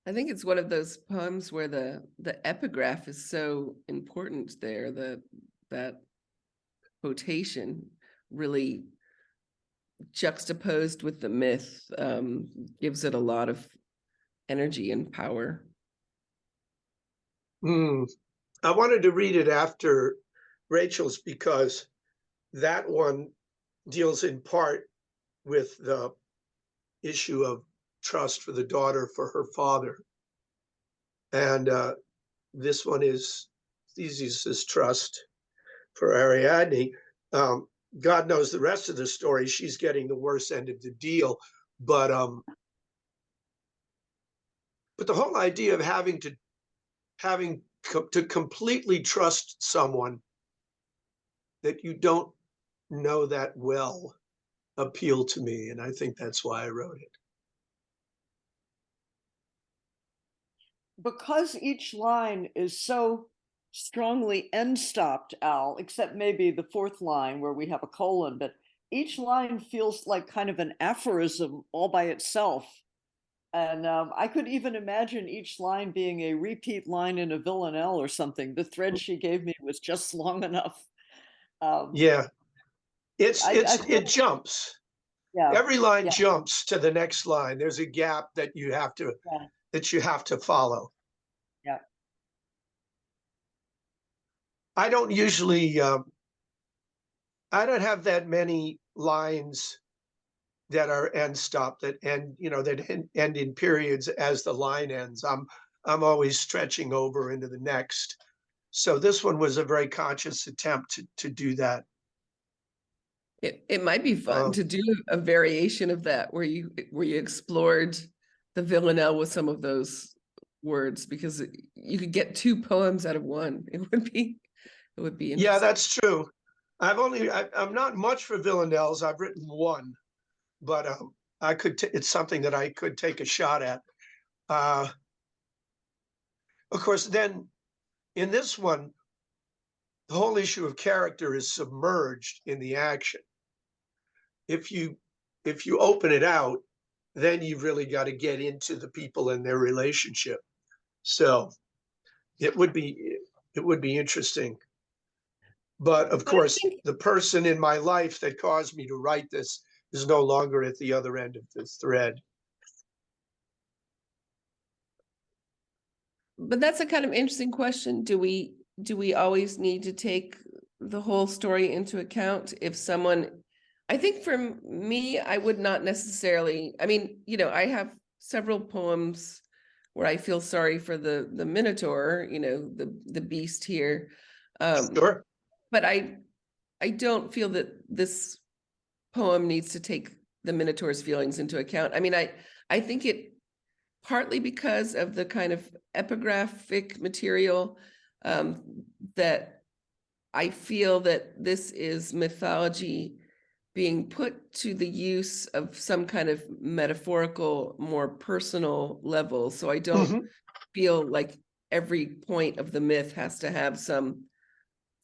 I think it's one of those poems where the epigraph is so important there, that quotation really juxtaposed with the myth gives it a lot of energy and power. I wanted to read it after Rachel's because that one deals in part with the issue of trust for the daughter for her father. And this one is Theseus's trust for Ariadne. God knows the rest of the story. She's getting the worst end of the deal. But the whole idea of having to completely trust someone that you don't know that well appealed to me. And I think that's why I wrote it. Because each line is so strongly end stopped, Al, except maybe the fourth line where we have a colon, but each line feels like kind of an aphorism all by itself. And I could even imagine each line being a repeat line in a villanelle or something. The thread she gave me was just long enough. Yeah, it jumps. Yeah. Every line jumps to the next line. There's a gap that you have to follow. Yeah. I don't usually I don't have that many lines that are end stop that end in periods as the line ends. I'm always stretching over into the next. So this one was a very conscious attempt to do that. It might be fun to do a variation of that where you explored the villanelle with some of those words, because you could get two poems out of one. It would be interesting. Yeah, that's true. I'm not much for villanelles. I've written one, but it's something that I could take a shot at. Of course, then in this one, the whole issue of character is submerged in the action. If you open it out, then you've really got to get into the people and their relationship. So it would be interesting. But of course, the person in my life that caused me to write this is no longer at the other end of the thread. But that's a kind of interesting question. Do we always need to take the whole story into account? If someone, I think for me, I would not necessarily, I mean, I have several poems where I feel sorry for the Minotaur, the beast here. Sure. But I don't feel that this poem needs to take the Minotaur's feelings into account. I mean, I think it partly because of the kind of epigraphic material that I feel that this is mythology being put to the use of some kind of metaphorical, more personal level. So I don't feel like every point of the myth has to have some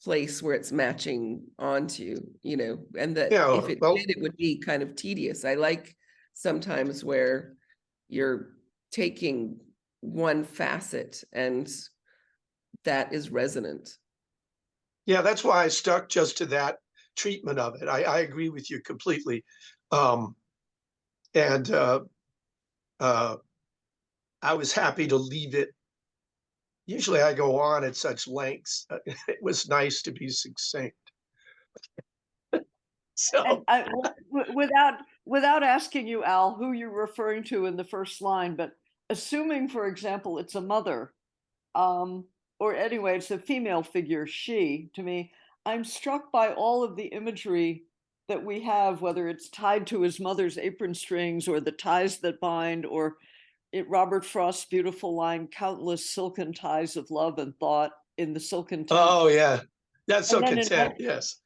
place where it's matching onto, and that Yeah, if it well, did, it would be kind of tedious. I like sometimes where you're taking one facet and that is resonant. yeah, that's why I stuck just to that treatment of it. I agree with you completely. And I was happy to leave it. Usually I go on at such lengths. It was nice to be succinct. And So, without asking you, Al, who you're referring to in the first line, but assuming, for example, it's a mother, or anyway, it's a female figure, she, to me, I'm struck by all of the imagery that we have, whether it's tied to his mother's apron strings or the ties that bind, or Robert Frost's beautiful line, countless silken ties of love and thought in the silken tent. oh yeah, that's so And then content. Yes.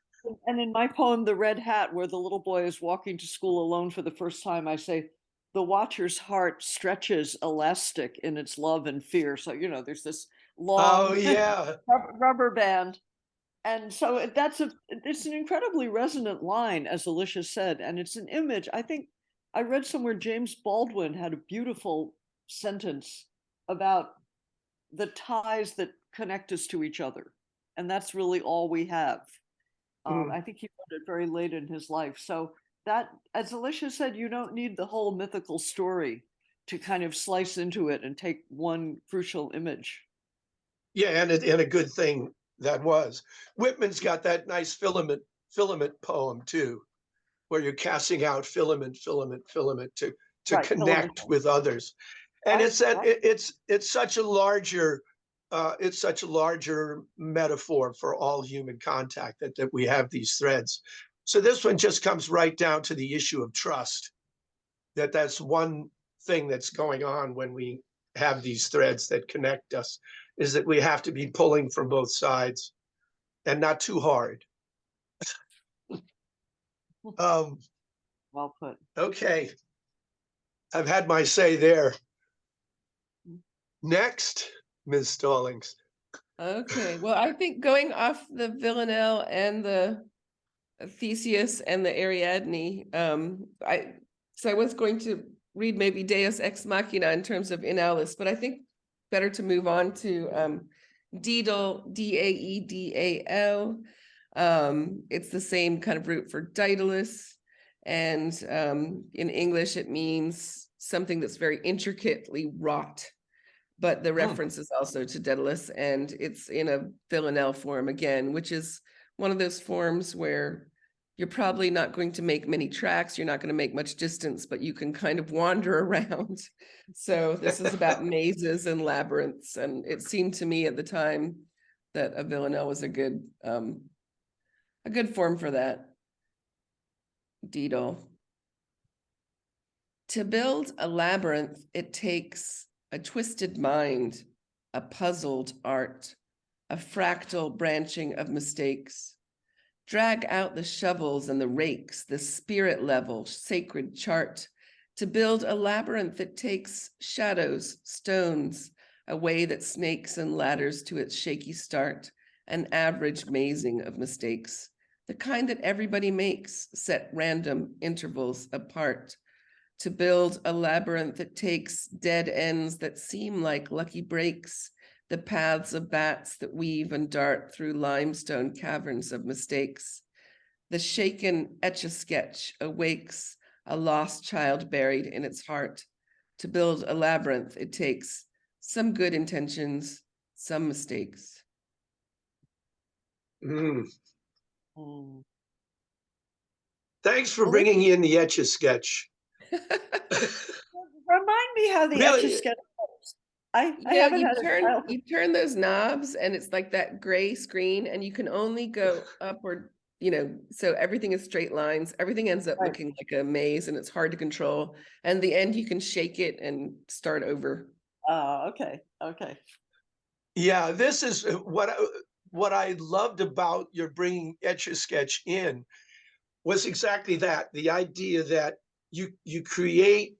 and in my poem, The Red Hat, where the little boy is walking to school alone for the first time, I say, the watcher's heart stretches elastic in its love and fear. So, there's this long Oh yeah. rubber band. And so it's an incredibly resonant line, as Alicia said, and it's an image. I think I read somewhere James Baldwin had a beautiful sentence about the ties that connect us to each other. And that's really all we have. Mm. I think he wrote it very late in his life. So that, as Alicia said, you don't need the whole mythical story to kind of slice into it and take one crucial image. Yeah, and a good thing that was. Whitman's got that nice filament poem too, where you're casting out filament to Right, connect filament. with others. And Right, it's that right. it's such a larger metaphor for all human contact that we have these threads. So this one just comes right down to the issue of trust. That's one thing that's going on when we have these threads that connect us, is that we have to be pulling from both sides and not too hard. Well put. Okay, I've had my say there. Next, Ms. Stallings. Okay, well, I think going off the Villanelle and the Theseus and the Ariadne, I was going to read maybe Deus Ex Machina in terms of Inalis, but I think better to move on to Daedal, Daedal. It's the same kind of root for Daedalus, and in English it means something that's very intricately wrought. But the reference is also to Daedalus, and it's in a villanelle form again, which is one of those forms where you're probably not going to make many tracks, you're not going to make much distance, but you can kind of wander around. So this is about mazes and labyrinths, and it seemed to me at the time that a villanelle was a good form for that. Daedal. To build a labyrinth, it takes a twisted mind, a puzzled art, a fractal branching of mistakes. Drag out the shovels and the rakes, the spirit level, sacred chart. To build a labyrinth, it takes shadows, stones, a way that snakes and ladders to its shaky start, an average mazing of mistakes, the kind that everybody makes, set random intervals apart. To build a labyrinth, it takes dead ends that seem like lucky breaks, the paths of bats that weave and dart through limestone caverns of mistakes. The shaken Etch-a-Sketch awakes a lost child buried in its heart. To build a labyrinth, it takes some good intentions, some mistakes. Mm. Mm. Thanks for bringing in the Etch-a-Sketch. Remind me how the Really? Etch-a-Sketch works. I Yeah, haven't had a child. you turn those knobs and it's like that gray screen, and you can only go up or, so everything is straight lines. Everything ends up Right. looking like a maze, and it's hard to control. And the end, you can shake it and start over. Okay. Yeah, this is what I loved about your bringing Etch-a-Sketch in was exactly that. The idea that you create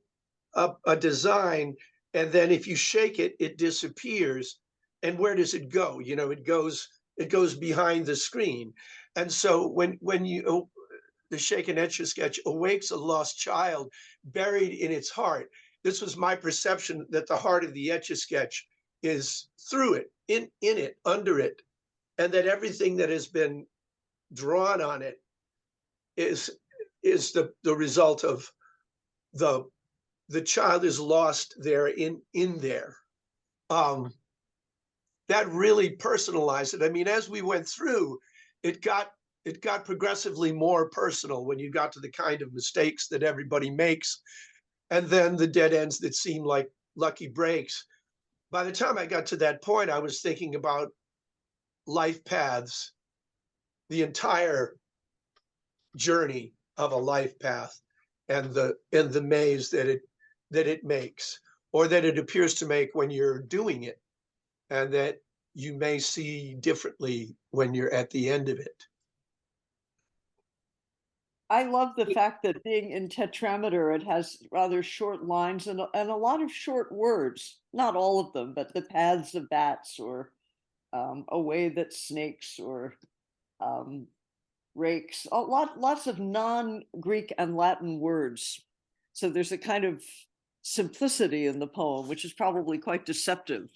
a design, and then if you shake it, it disappears. And where does it go? It goes it goes behind the screen. And so when you the shaken Etch-a-Sketch awakes a lost child buried in its heart. This was my perception, that the heart of the Etch-a-Sketch is through it, in it, under it, and that everything that has been drawn on it is the result of the child is lost there in there. That really personalized it. I mean, as we went through, it got progressively more personal when you got to the kind of mistakes that everybody makes, and then the dead ends that seem like lucky breaks. By the time I got to that point, I was thinking about life paths, the entire journey of a life path, and the maze that it makes, or that it appears to make when you're doing it, and that you may see differently when you're at the end of it. I love the fact that being in tetrameter, it has rather short lines and a lot of short words. Not all of them, but the paths of bats, or a way that snakes, or rakes. Lots of non-Greek and Latin words. So there's a kind of simplicity in the poem, which is probably quite deceptive.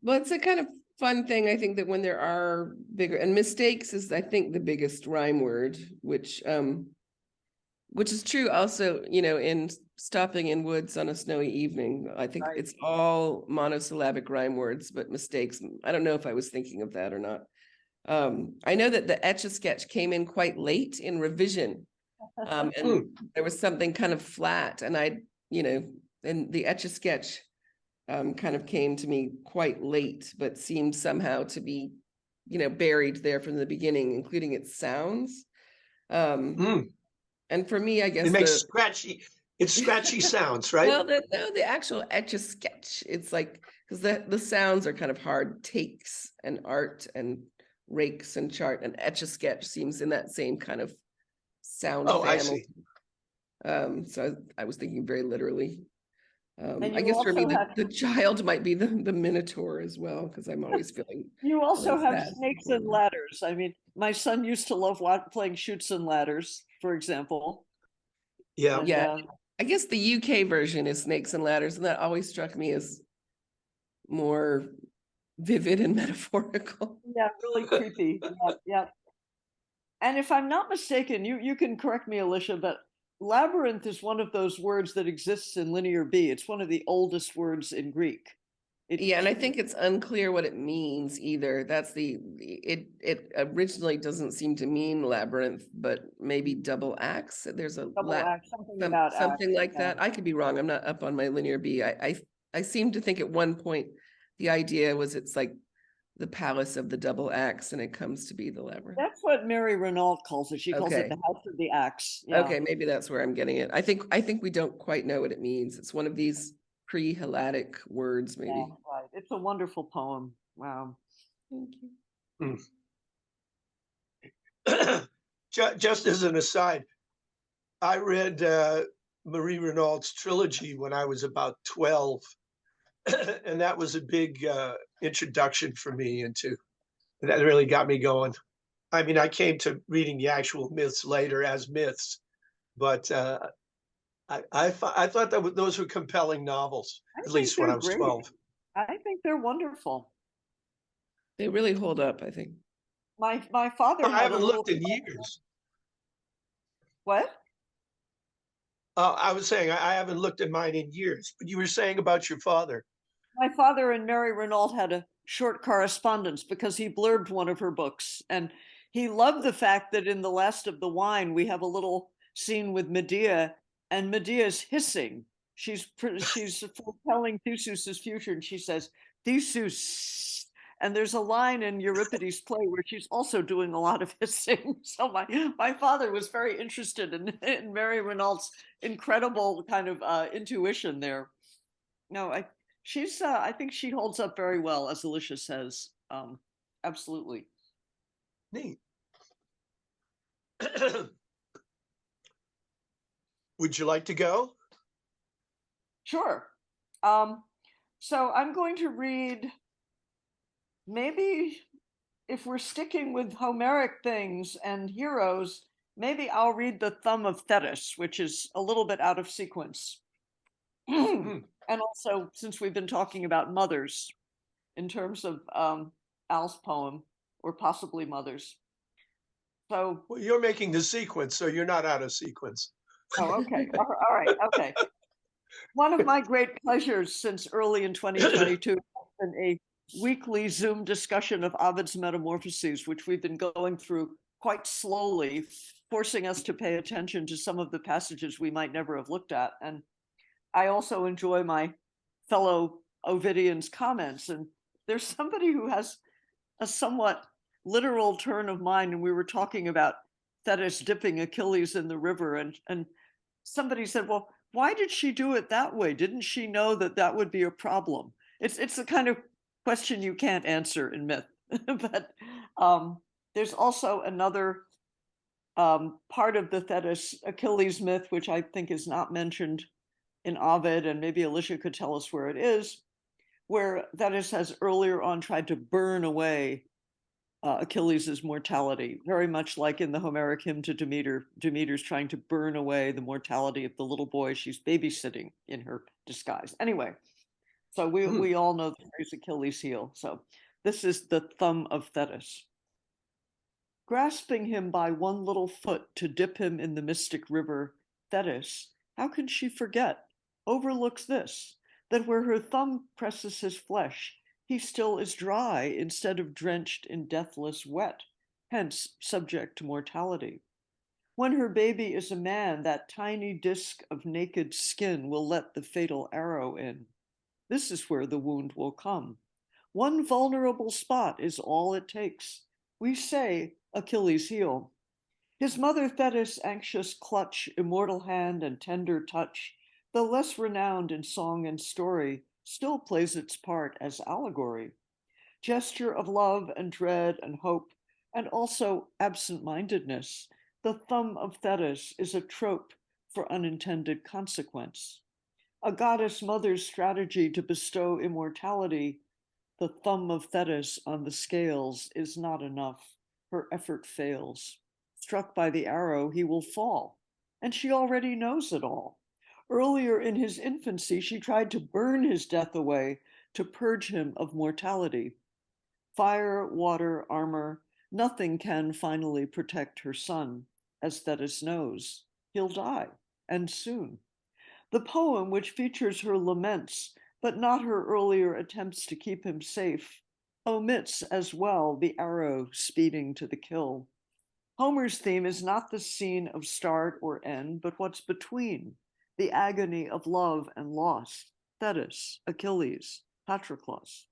Well, it's a kind of fun thing, I think, that when there are bigger, and mistakes is, I think, the biggest rhyme word, which is true also, in stopping in woods on a snowy evening. I think Right. it's all monosyllabic rhyme words, but mistakes, I don't know if I was thinking of that or not. I know that the Etch-a-Sketch came in quite late in revision, and there was something kind of flat, and and the Etch-a-Sketch kind of came to me quite late, but seemed somehow to be, buried there from the beginning, including its sounds. And for me, I guess it makes scratchy sounds, right? Well, the actual Etch-a-Sketch, it's like, because the sounds are kind of hard. Takes and art and rakes and chart, and Etch-a-Sketch seems in that same kind of sound family. I see. So I was thinking very literally. And I you guess for me, also have the child might be the Minotaur as well, because I'm always feeling. you also have sad. snakes and ladders. I mean, my son used to love playing shoots and ladders, for example. Yeah. And, Yeah. I guess the UK version is Snakes and Ladders, and that always struck me as more vivid and metaphorical. yeah, really creepy. Yeah. And if I'm not mistaken, you can correct me, Alicia, but labyrinth is one of those words that exists in Linear B. It's one of the oldest words in Greek. Yeah, and I think it's unclear what it means either. That's it originally doesn't seem to mean labyrinth, but maybe double axe. There's a double axe, something about something axe, like yeah. that. I could be wrong. I'm not up on my Linear B. I seem to think at one point the idea was it's like the palace of the double axe, and it comes to be the labyrinth. That's what Mary Renault calls it. She calls it Okay. the house of the axe. Yeah. Okay, maybe that's where I'm getting it. I think we don't quite know what it means. It's one of these pre-Helladic words, maybe. Yeah, right. It's a wonderful poem. Wow. Thank you. Just as an aside, I read Marie Renault's trilogy when I was about 12, and that was a big introduction for me into, that really got me going. I mean, I came to reading the actual myths later as myths, but I thought that those were compelling novels, at least when I was 12. I think they're wonderful. They really hold up, I think. My father. I haven't looked in years. What? I was saying I haven't looked at mine in years, but you were saying about your father. My father and Mary Renault had a short correspondence because he blurbed one of her books, and he loved the fact that in The Last of the Wine we have a little scene with Medea, and Medea's hissing. She's foretelling Theseus's future, and she says, "Theseus." And there's a line in Euripides' play where she's also doing a lot of hissing. So my father was very interested in Mary Renault's incredible kind of intuition there. No, I think she holds up very well, as Alicia says. Absolutely. Neat. Would you like to go? Sure. So I'm going to read maybe if we're sticking with Homeric things and heroes, maybe I'll read the Thumb of Thetis, which is a little bit out of sequence. Hmm. And also, since we've been talking about mothers in terms of Al's poem, or possibly mothers. So, Well, you're making the sequence, so you're not out of sequence. oh, okay. All right. Okay. One of my great pleasures since early in 2022 has been a weekly Zoom discussion of Ovid's Metamorphoses, which we've been going through quite slowly, forcing us to pay attention to some of the passages we might never have looked at. And I also enjoy my fellow Ovidians' comments. And there's somebody who has a somewhat literal turn of mind, and we were talking about Thetis dipping Achilles in the river, and somebody said, well, why did she do it that way? Didn't she know that that would be a problem? It's the kind of question you can't answer in myth. But there's also another part of the Thetis Achilles myth, which I think is not mentioned in Ovid, and maybe Alicia could tell us where it is, where Thetis has earlier on tried to burn away Achilles' mortality, very much like in the Homeric hymn to Demeter. Demeter's trying to burn away the mortality of the little boy she's babysitting in her disguise. Anyway, so we all know the phrase Achilles' heel. So this is the Thumb of Thetis. Grasping him by one little foot to dip him in the mystic river, Thetis, how can she forget, overlooks this, that where her thumb presses his flesh, he still is dry instead of drenched in deathless wet, hence subject to mortality. When her baby is a man, that tiny disk of naked skin will let the fatal arrow in. This is where the wound will come. One vulnerable spot is all it takes. We say Achilles' heel. His mother Thetis' anxious clutch, immortal hand, and tender touch, though less renowned in song and story, still plays its part as allegory. Gesture of love and dread and hope, and also absent-mindedness, the thumb of Thetis is a trope for unintended consequence. A goddess mother's strategy to bestow immortality, the thumb of Thetis on the scales is not enough. Her effort fails. Struck by the arrow, he will fall, and she already knows it all. Earlier in his infancy, she tried to burn his death away to purge him of mortality. Fire, water, armor, nothing can finally protect her son, as Thetis knows. He'll die, and soon. The poem, which features her laments, but not her earlier attempts to keep him safe, omits as well the arrow speeding to the kill. Homer's theme is not the scene of start or end, but what's between, the agony of love and loss, Thetis, Achilles, Patroclus.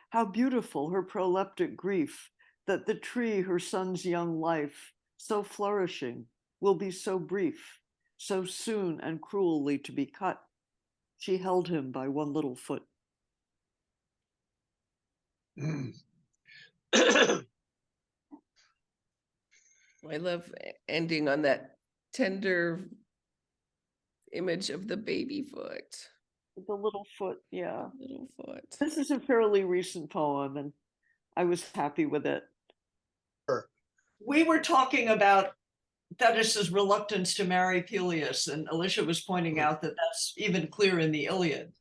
How beautiful her proleptic grief, that the tree, her son's young life, so flourishing, will be so brief, so soon and cruelly to be cut. She held him by one little foot. I love ending on that tender image of the baby foot. The little foot, yeah. Little foot. This is a fairly recent poem, and I was happy with it. Sure. We were talking about Thetis' reluctance to marry Peleus, and Alicia was pointing out that that's even clear in the Iliad.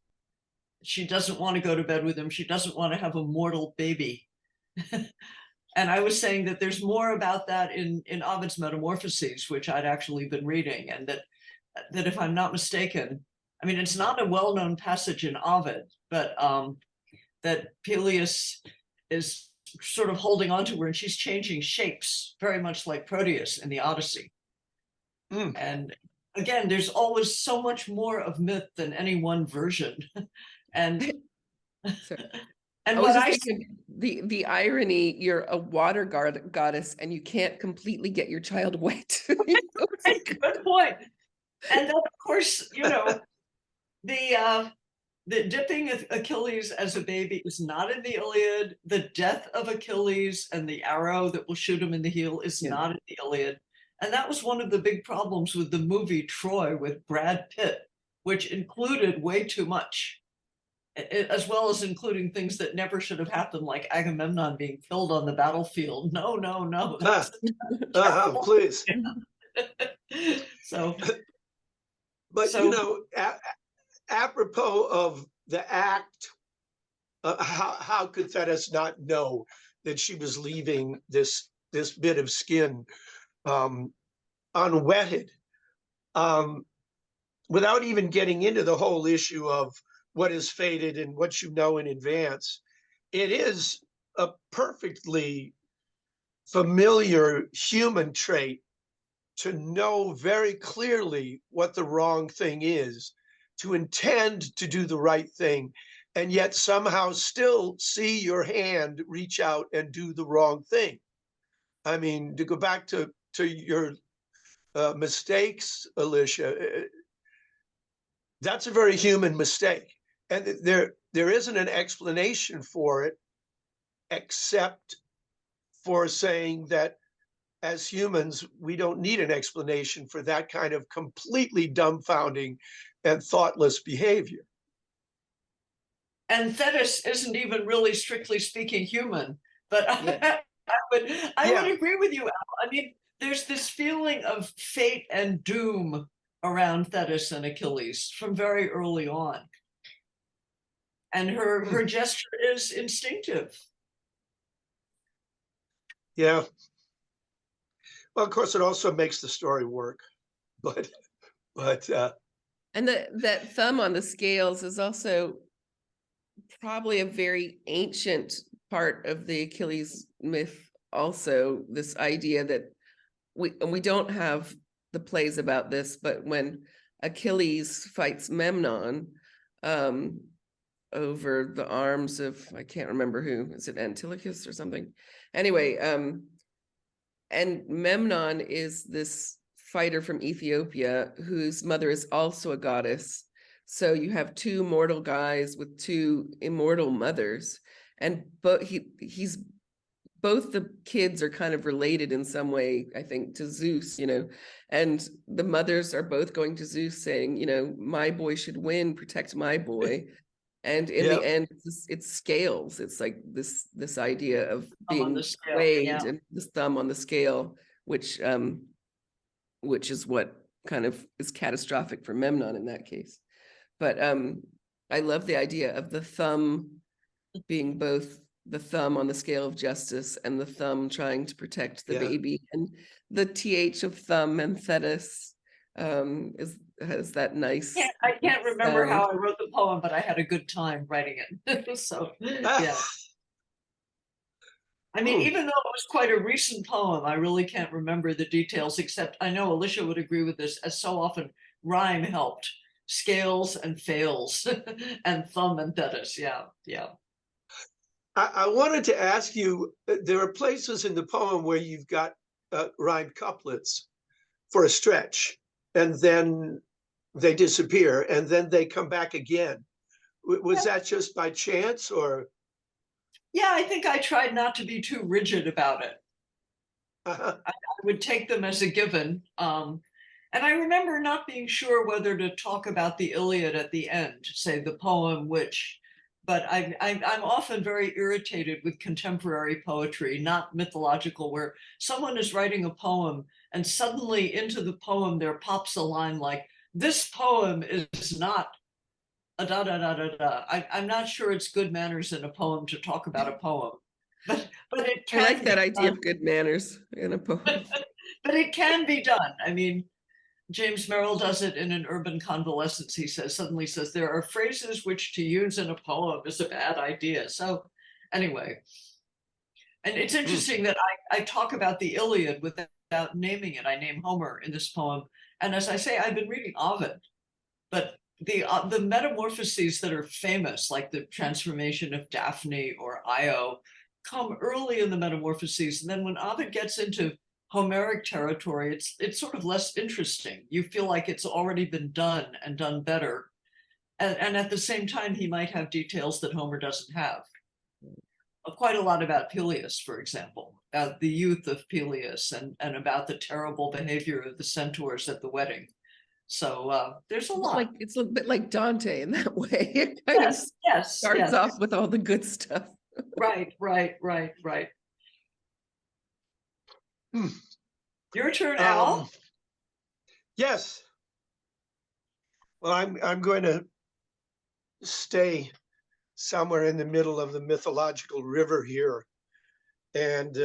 She doesn't want to go to bed with him. She doesn't want to have a mortal baby. And I was saying that there's more about that in Ovid's Metamorphoses, which I'd actually been reading, and that if I'm not mistaken, I mean, it's not a well-known passage in Ovid, but that Peleus is sort of holding on to her and she's changing shapes, very much like Proteus in the Odyssey. And again, there's always so much more of myth than any one version. And and what I thinking, the irony, you're a water goddess and you can't completely get your child wet. Good point. And then, of course, you know, the dipping of Achilles as a baby is not in the Iliad. The death of Achilles and the arrow that will shoot him in the heel is not in the Iliad. And that was one of the big problems with the movie Troy with Brad Pitt, which included way too much. as well as including things that never should have happened, like Agamemnon being killed on the battlefield. No, no, no, that's terrible. Please. So, But so apropos of the act, how could Thetis not know that she was leaving this bit of skin unwetted, without even getting into the whole issue of what is fated and what you know in advance? It is a perfectly familiar human trait to know very clearly what the wrong thing is, to intend to do the right thing, and yet somehow still see your hand reach out and do the wrong thing. I mean, to go back to your mistakes, Alicia, that's a very human mistake. And there isn't an explanation for it, except for saying that as humans, we don't need an explanation for that kind of completely dumbfounding and thoughtless behavior. And Thetis isn't even really, strictly speaking, human. But Yeah. I would agree with you, Al. I mean, there's this feeling of fate and doom around Thetis and Achilles from very early on. And her gesture is instinctive. Yeah. Well, of course, it also makes the story work. But and that thumb on the scales is also probably a very ancient part of the Achilles myth. Also, this idea that we don't have the plays about this, but when Achilles fights Memnon over the arms of, I can't remember who, is it Antilochus or something? Anyway, and Memnon is this fighter from Ethiopia whose mother is also a goddess. So you have two mortal guys with two immortal mothers, and he's both the kids are kind of related in some way, I think, to Zeus, and the mothers are both going to Zeus saying, my boy should win, protect my boy. And in the end, it's scales. It's like this idea of being weighed and this thumb on the scale, which is what kind of is catastrophic for Memnon in that case. But I love the idea of the thumb being both the thumb on the scale of justice and the thumb trying to protect the baby. And the TH of thumb and Thetis has that nice. I can't remember how I wrote the poem, but I had a good time writing it. So yeah. I mean, even though it was quite a recent poem, I really can't remember the details, except I know Alicia would agree with this, as so often rhyme helped. Scales and fails and thumb and Thetis. Yeah. I wanted to ask you, there are places in the poem where you've got rhymed couplets for a stretch, and then they disappear, and then they come back again. Was that just by chance, or? Yeah, I think I tried not to be too rigid about it. I would take them as a given. And I remember not being sure whether to talk about the Iliad at the end, say the poem which, but I'm often very irritated with contemporary poetry, not mythological, where someone is writing a poem and suddenly into the poem there pops a line like, this poem is not a da da da da da. I'm not sure it's good manners in a poem to talk about a poem, but it can. I like that idea of good manners in a poem. But it can be done. I mean, James Merrill does it in An Urban Convalescence. He suddenly says, there are phrases which to use in a poem is a bad idea. So anyway, and it's interesting that I talk about the Iliad without naming it. I name Homer in this poem. And as I say, I've been reading Ovid, but the metamorphoses that are famous, like the transformation of Daphne or Io, come early in the metamorphoses. And then when Ovid gets into Homeric territory, it's sort of less interesting. You feel like it's already been done and done better. And at the same time, he might have details that Homer doesn't have. Quite a lot about Peleus, for example, the youth of Peleus and about the terrible behavior of the centaurs at the wedding. So there's a lot. Like it's a bit like Dante in that way. It kind of Yes, starts yes. off with all the good stuff. Right. Hmm. Your turn, Al. Yes. Well, I'm going to stay somewhere in the middle of the mythological river here, and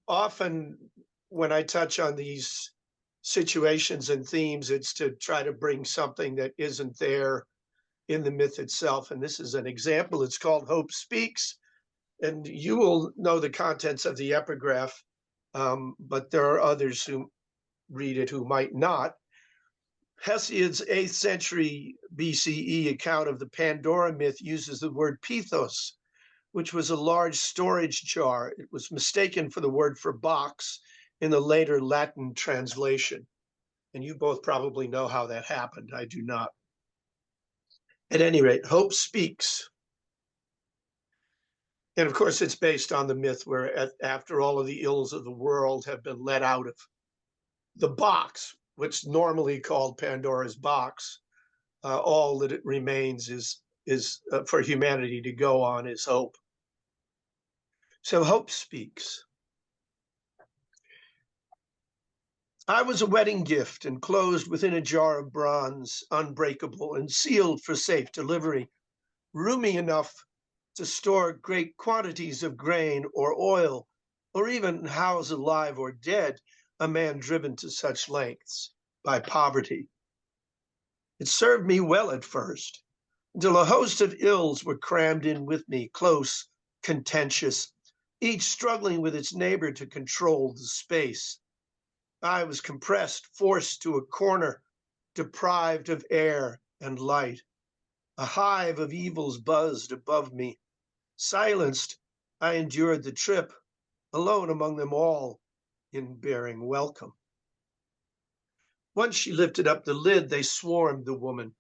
often when I touch on these situations and themes, it's to try to bring something that isn't there in the myth itself. And this is an example. It's called Hope Speaks, and you will know the contents of the epigraph, but there are others who read it who might not. Hesiod's 8th century BCE account of the Pandora myth uses the word pithos, which was a large storage jar. It was mistaken for the word for box in the later Latin translation. And you both probably know how that happened. I do not. At any rate, Hope Speaks. And of course, it's based on the myth where after all of the ills of the world have been let out of the box, which normally called Pandora's box, all that it remains is for humanity to go on is hope. So Hope Speaks. I was a wedding gift enclosed within a jar of bronze, unbreakable and sealed for safe delivery, roomy enough to store great quantities of grain or oil, or even house alive or dead a man driven to such lengths by poverty. It served me well at first, until a host of ills were crammed in with me, close, contentious, each struggling with its neighbor to control the space. I was compressed, forced to a corner, deprived of air and light. A hive of evils buzzed above me. Silenced, I endured the trip, alone among them all, in bearing welcome. Once she lifted up the lid, they swarmed the woman,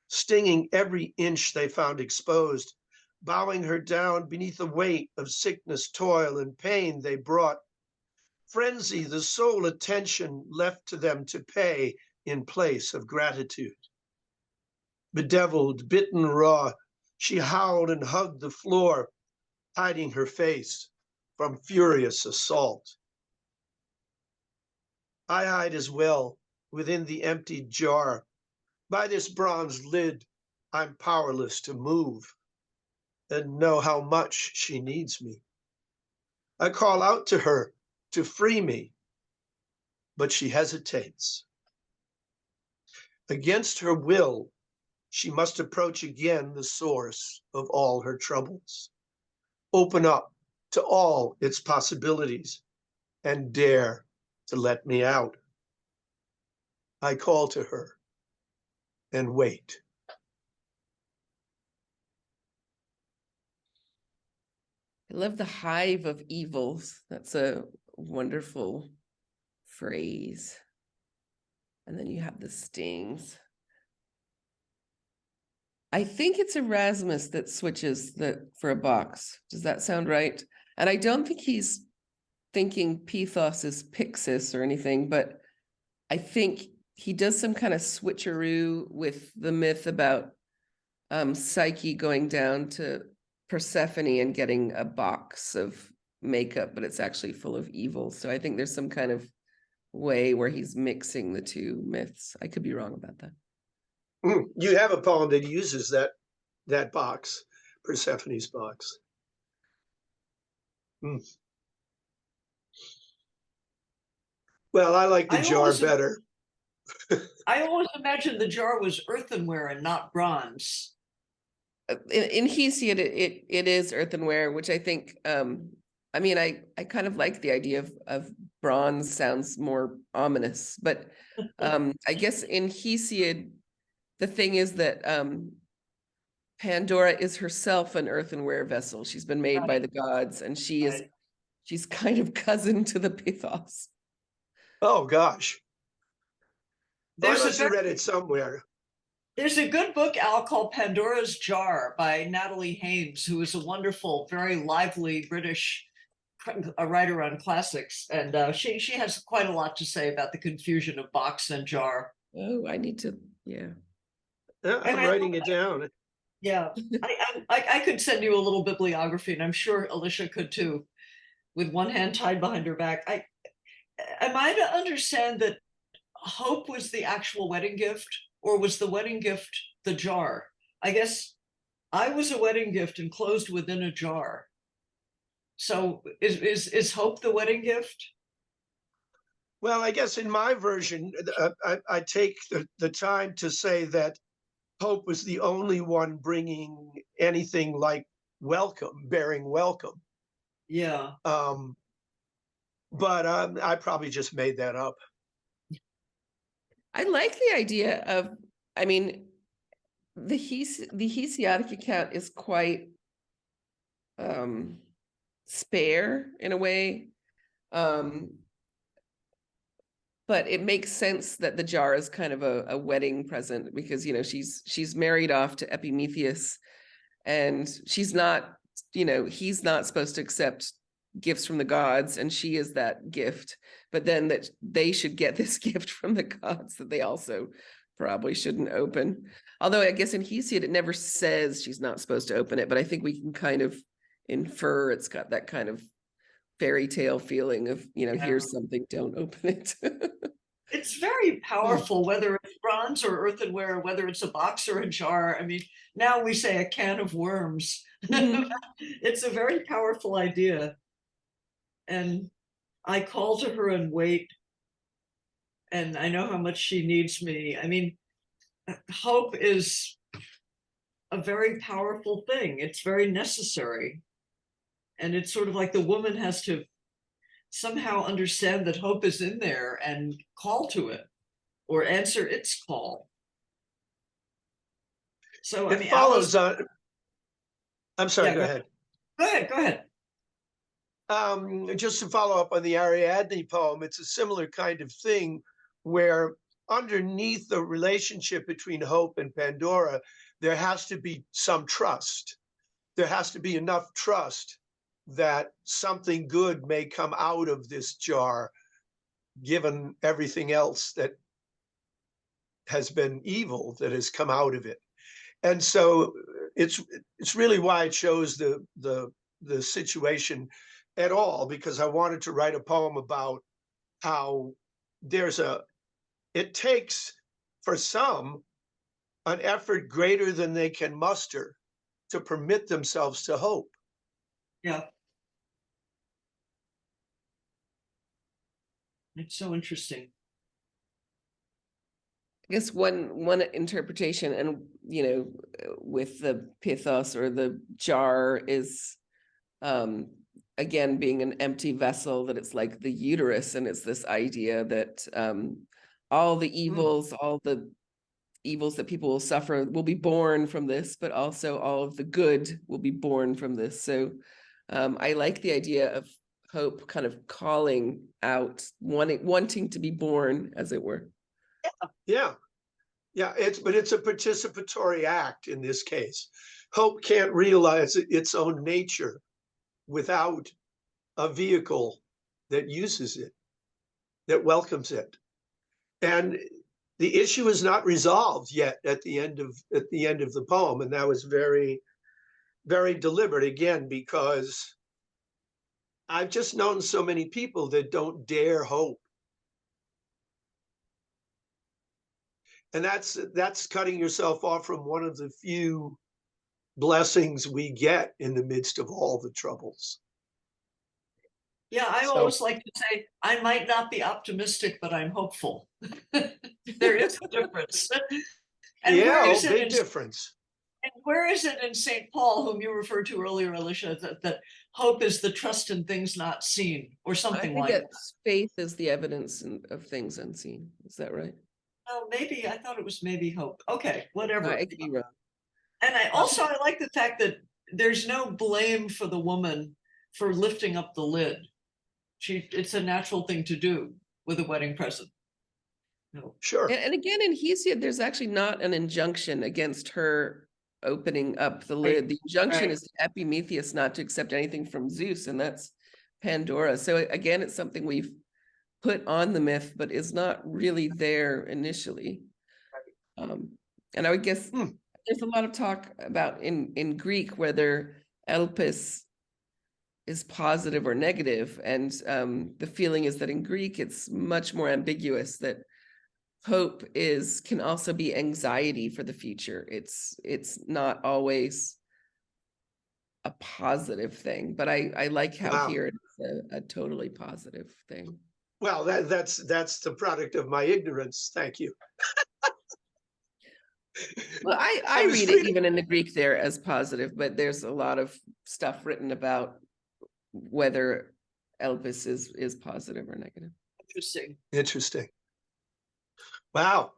stinging every inch they found exposed, bowing her down beneath the weight of sickness, toil, and pain they brought. Frenzy, the sole attention left to them to pay in place of gratitude. Bedeviled, bitten raw, she howled and hugged the floor, hiding her face from furious assault. I hide as well within the emptied jar. By this bronze lid, I'm powerless to move and know how much she needs me. I call out to her to free me, but she hesitates. Against her will, she must approach again the source of all her troubles, open up to all its possibilities, and dare to let me out. I call to her and wait. I love the hive of evils. That's a wonderful phrase. And then you have the stings. I think it's Erasmus that switches for a box. Does that sound right? And I don't think he's thinking Pithos is Pixis or anything, but I think he does some kind of switcheroo with the myth about Psyche going down to Persephone and getting a box of makeup, but it's actually full of evil. So I think there's some kind of way where he's mixing the two myths. I could be wrong about that. You have a poem that uses that box, Persephone's box. Well, I like the jar better. I always imagined the jar was earthenware and not bronze. In Hesiod, it is earthenware, which I think, I mean, I kind of like the idea of bronze, sounds more ominous, but I guess in Hesiod, the thing is that Pandora is herself an earthenware vessel. She's been made by the gods, and she's kind of cousin to the Pithos. Oh gosh. I must have read it somewhere. There's a good book, Al, called Pandora's Jar by Natalie Haynes, who is a wonderful, very lively British a writer on classics, and she has quite a lot to say about the confusion of box and jar. Oh, I need to, yeah. I'm writing it down. Yeah, I could send you a little bibliography, and I'm sure Alicia could too, with one hand tied behind her back. Am I to understand that hope was the actual wedding gift, or was the wedding gift the jar? I guess I was a wedding gift enclosed within a jar. So is hope the wedding gift? Well, I guess in my version, I take the time to say that hope was the only one bringing anything like welcome, bearing welcome. Yeah. But I probably just made that up. I like the idea of, I mean, the Hesiodic account is quite spare in a way. But it makes sense that the jar is kind of a wedding present, because, you know, she's married off to Epimetheus, and she's not, you know, he's not supposed to accept gifts from the gods, and she is that gift. But then that they should get this gift from the gods that they also probably shouldn't open. Although I guess in Hesiod, it never says she's not supposed to open it, but I think we can kind of infer it's got that kind of fairy tale feeling of, you know, here's something, don't open it. It's very powerful, whether it's bronze or earthenware, whether it's a box or a jar. I mean, now we say a can of worms. It's a very powerful idea. And I call to her and wait, and I know how much she needs me. I mean, hope is a very powerful thing. It's very necessary. And it's sort of like the woman has to somehow understand that hope is in there and call to it, or answer its call. So it follows on. I'm sorry, Yeah, go ahead. Go ahead. Just to follow up on the Ariadne poem, it's a similar kind of thing where underneath the relationship between Hope and Pandora, there has to be some trust. There has to be enough trust that something good may come out of this jar, given everything else that has been evil that has come out of it. And so it's really why I chose the situation at all, because I wanted to write a poem about how it takes for some an effort greater than they can muster to permit themselves to hope. Yeah. It's so interesting. I guess one interpretation, and, you know, with the pithos or the jar is, again, being an empty vessel, that it's like the uterus, and it's this idea that all the evils that people will suffer will be born from this, but also all of the good will be born from this. So I like the idea of hope kind of calling out, wanting to be born, as it were. Yeah. It's a participatory act in this case. Hope can't realize its own nature without a vehicle that uses it, that welcomes it. And the issue is not resolved yet at the end of the poem. And that was very, very deliberate, again, because I've just known so many people that don't dare hope. And that's cutting yourself off from one of the few blessings we get in the midst of all the troubles. Yeah, I always like to say, I might not be optimistic, but I'm hopeful. There is a difference. And yeah, big difference. And where is it in St. Paul, whom you referred to earlier, Alicia, that hope is the trust in things not seen, or something like that? Faith is the evidence of things unseen. Is that right? Oh, maybe I thought it was maybe hope. Okay, whatever. I could be wrong. And I like the fact that there's no blame for the woman for lifting up the lid. It's a natural thing to do with a wedding present. No. Sure. And again, in Hesiod, there's actually not an injunction against her opening up the lid. The injunction is to Epimetheus not to accept anything from Zeus, and that's Pandora. So again, it's something we've put on the myth, but is not really there initially. And I would guess there's a lot of talk about in Greek whether Elpis is positive or negative, and the feeling is that in Greek it's much more ambiguous, that hope can also be anxiety for the future. It's not always a positive thing, but I like how Wow. here it's a totally positive thing. Well, that's the product of my ignorance. Thank you. Well, I read it even in the Greek there as positive, but there's a lot of stuff written about whether Elpis is positive or negative. Interesting. Wow.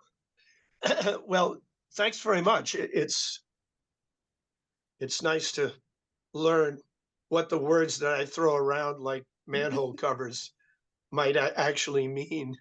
Well, thanks very much. It's nice to learn what the words that I throw around like manhole covers might actually mean.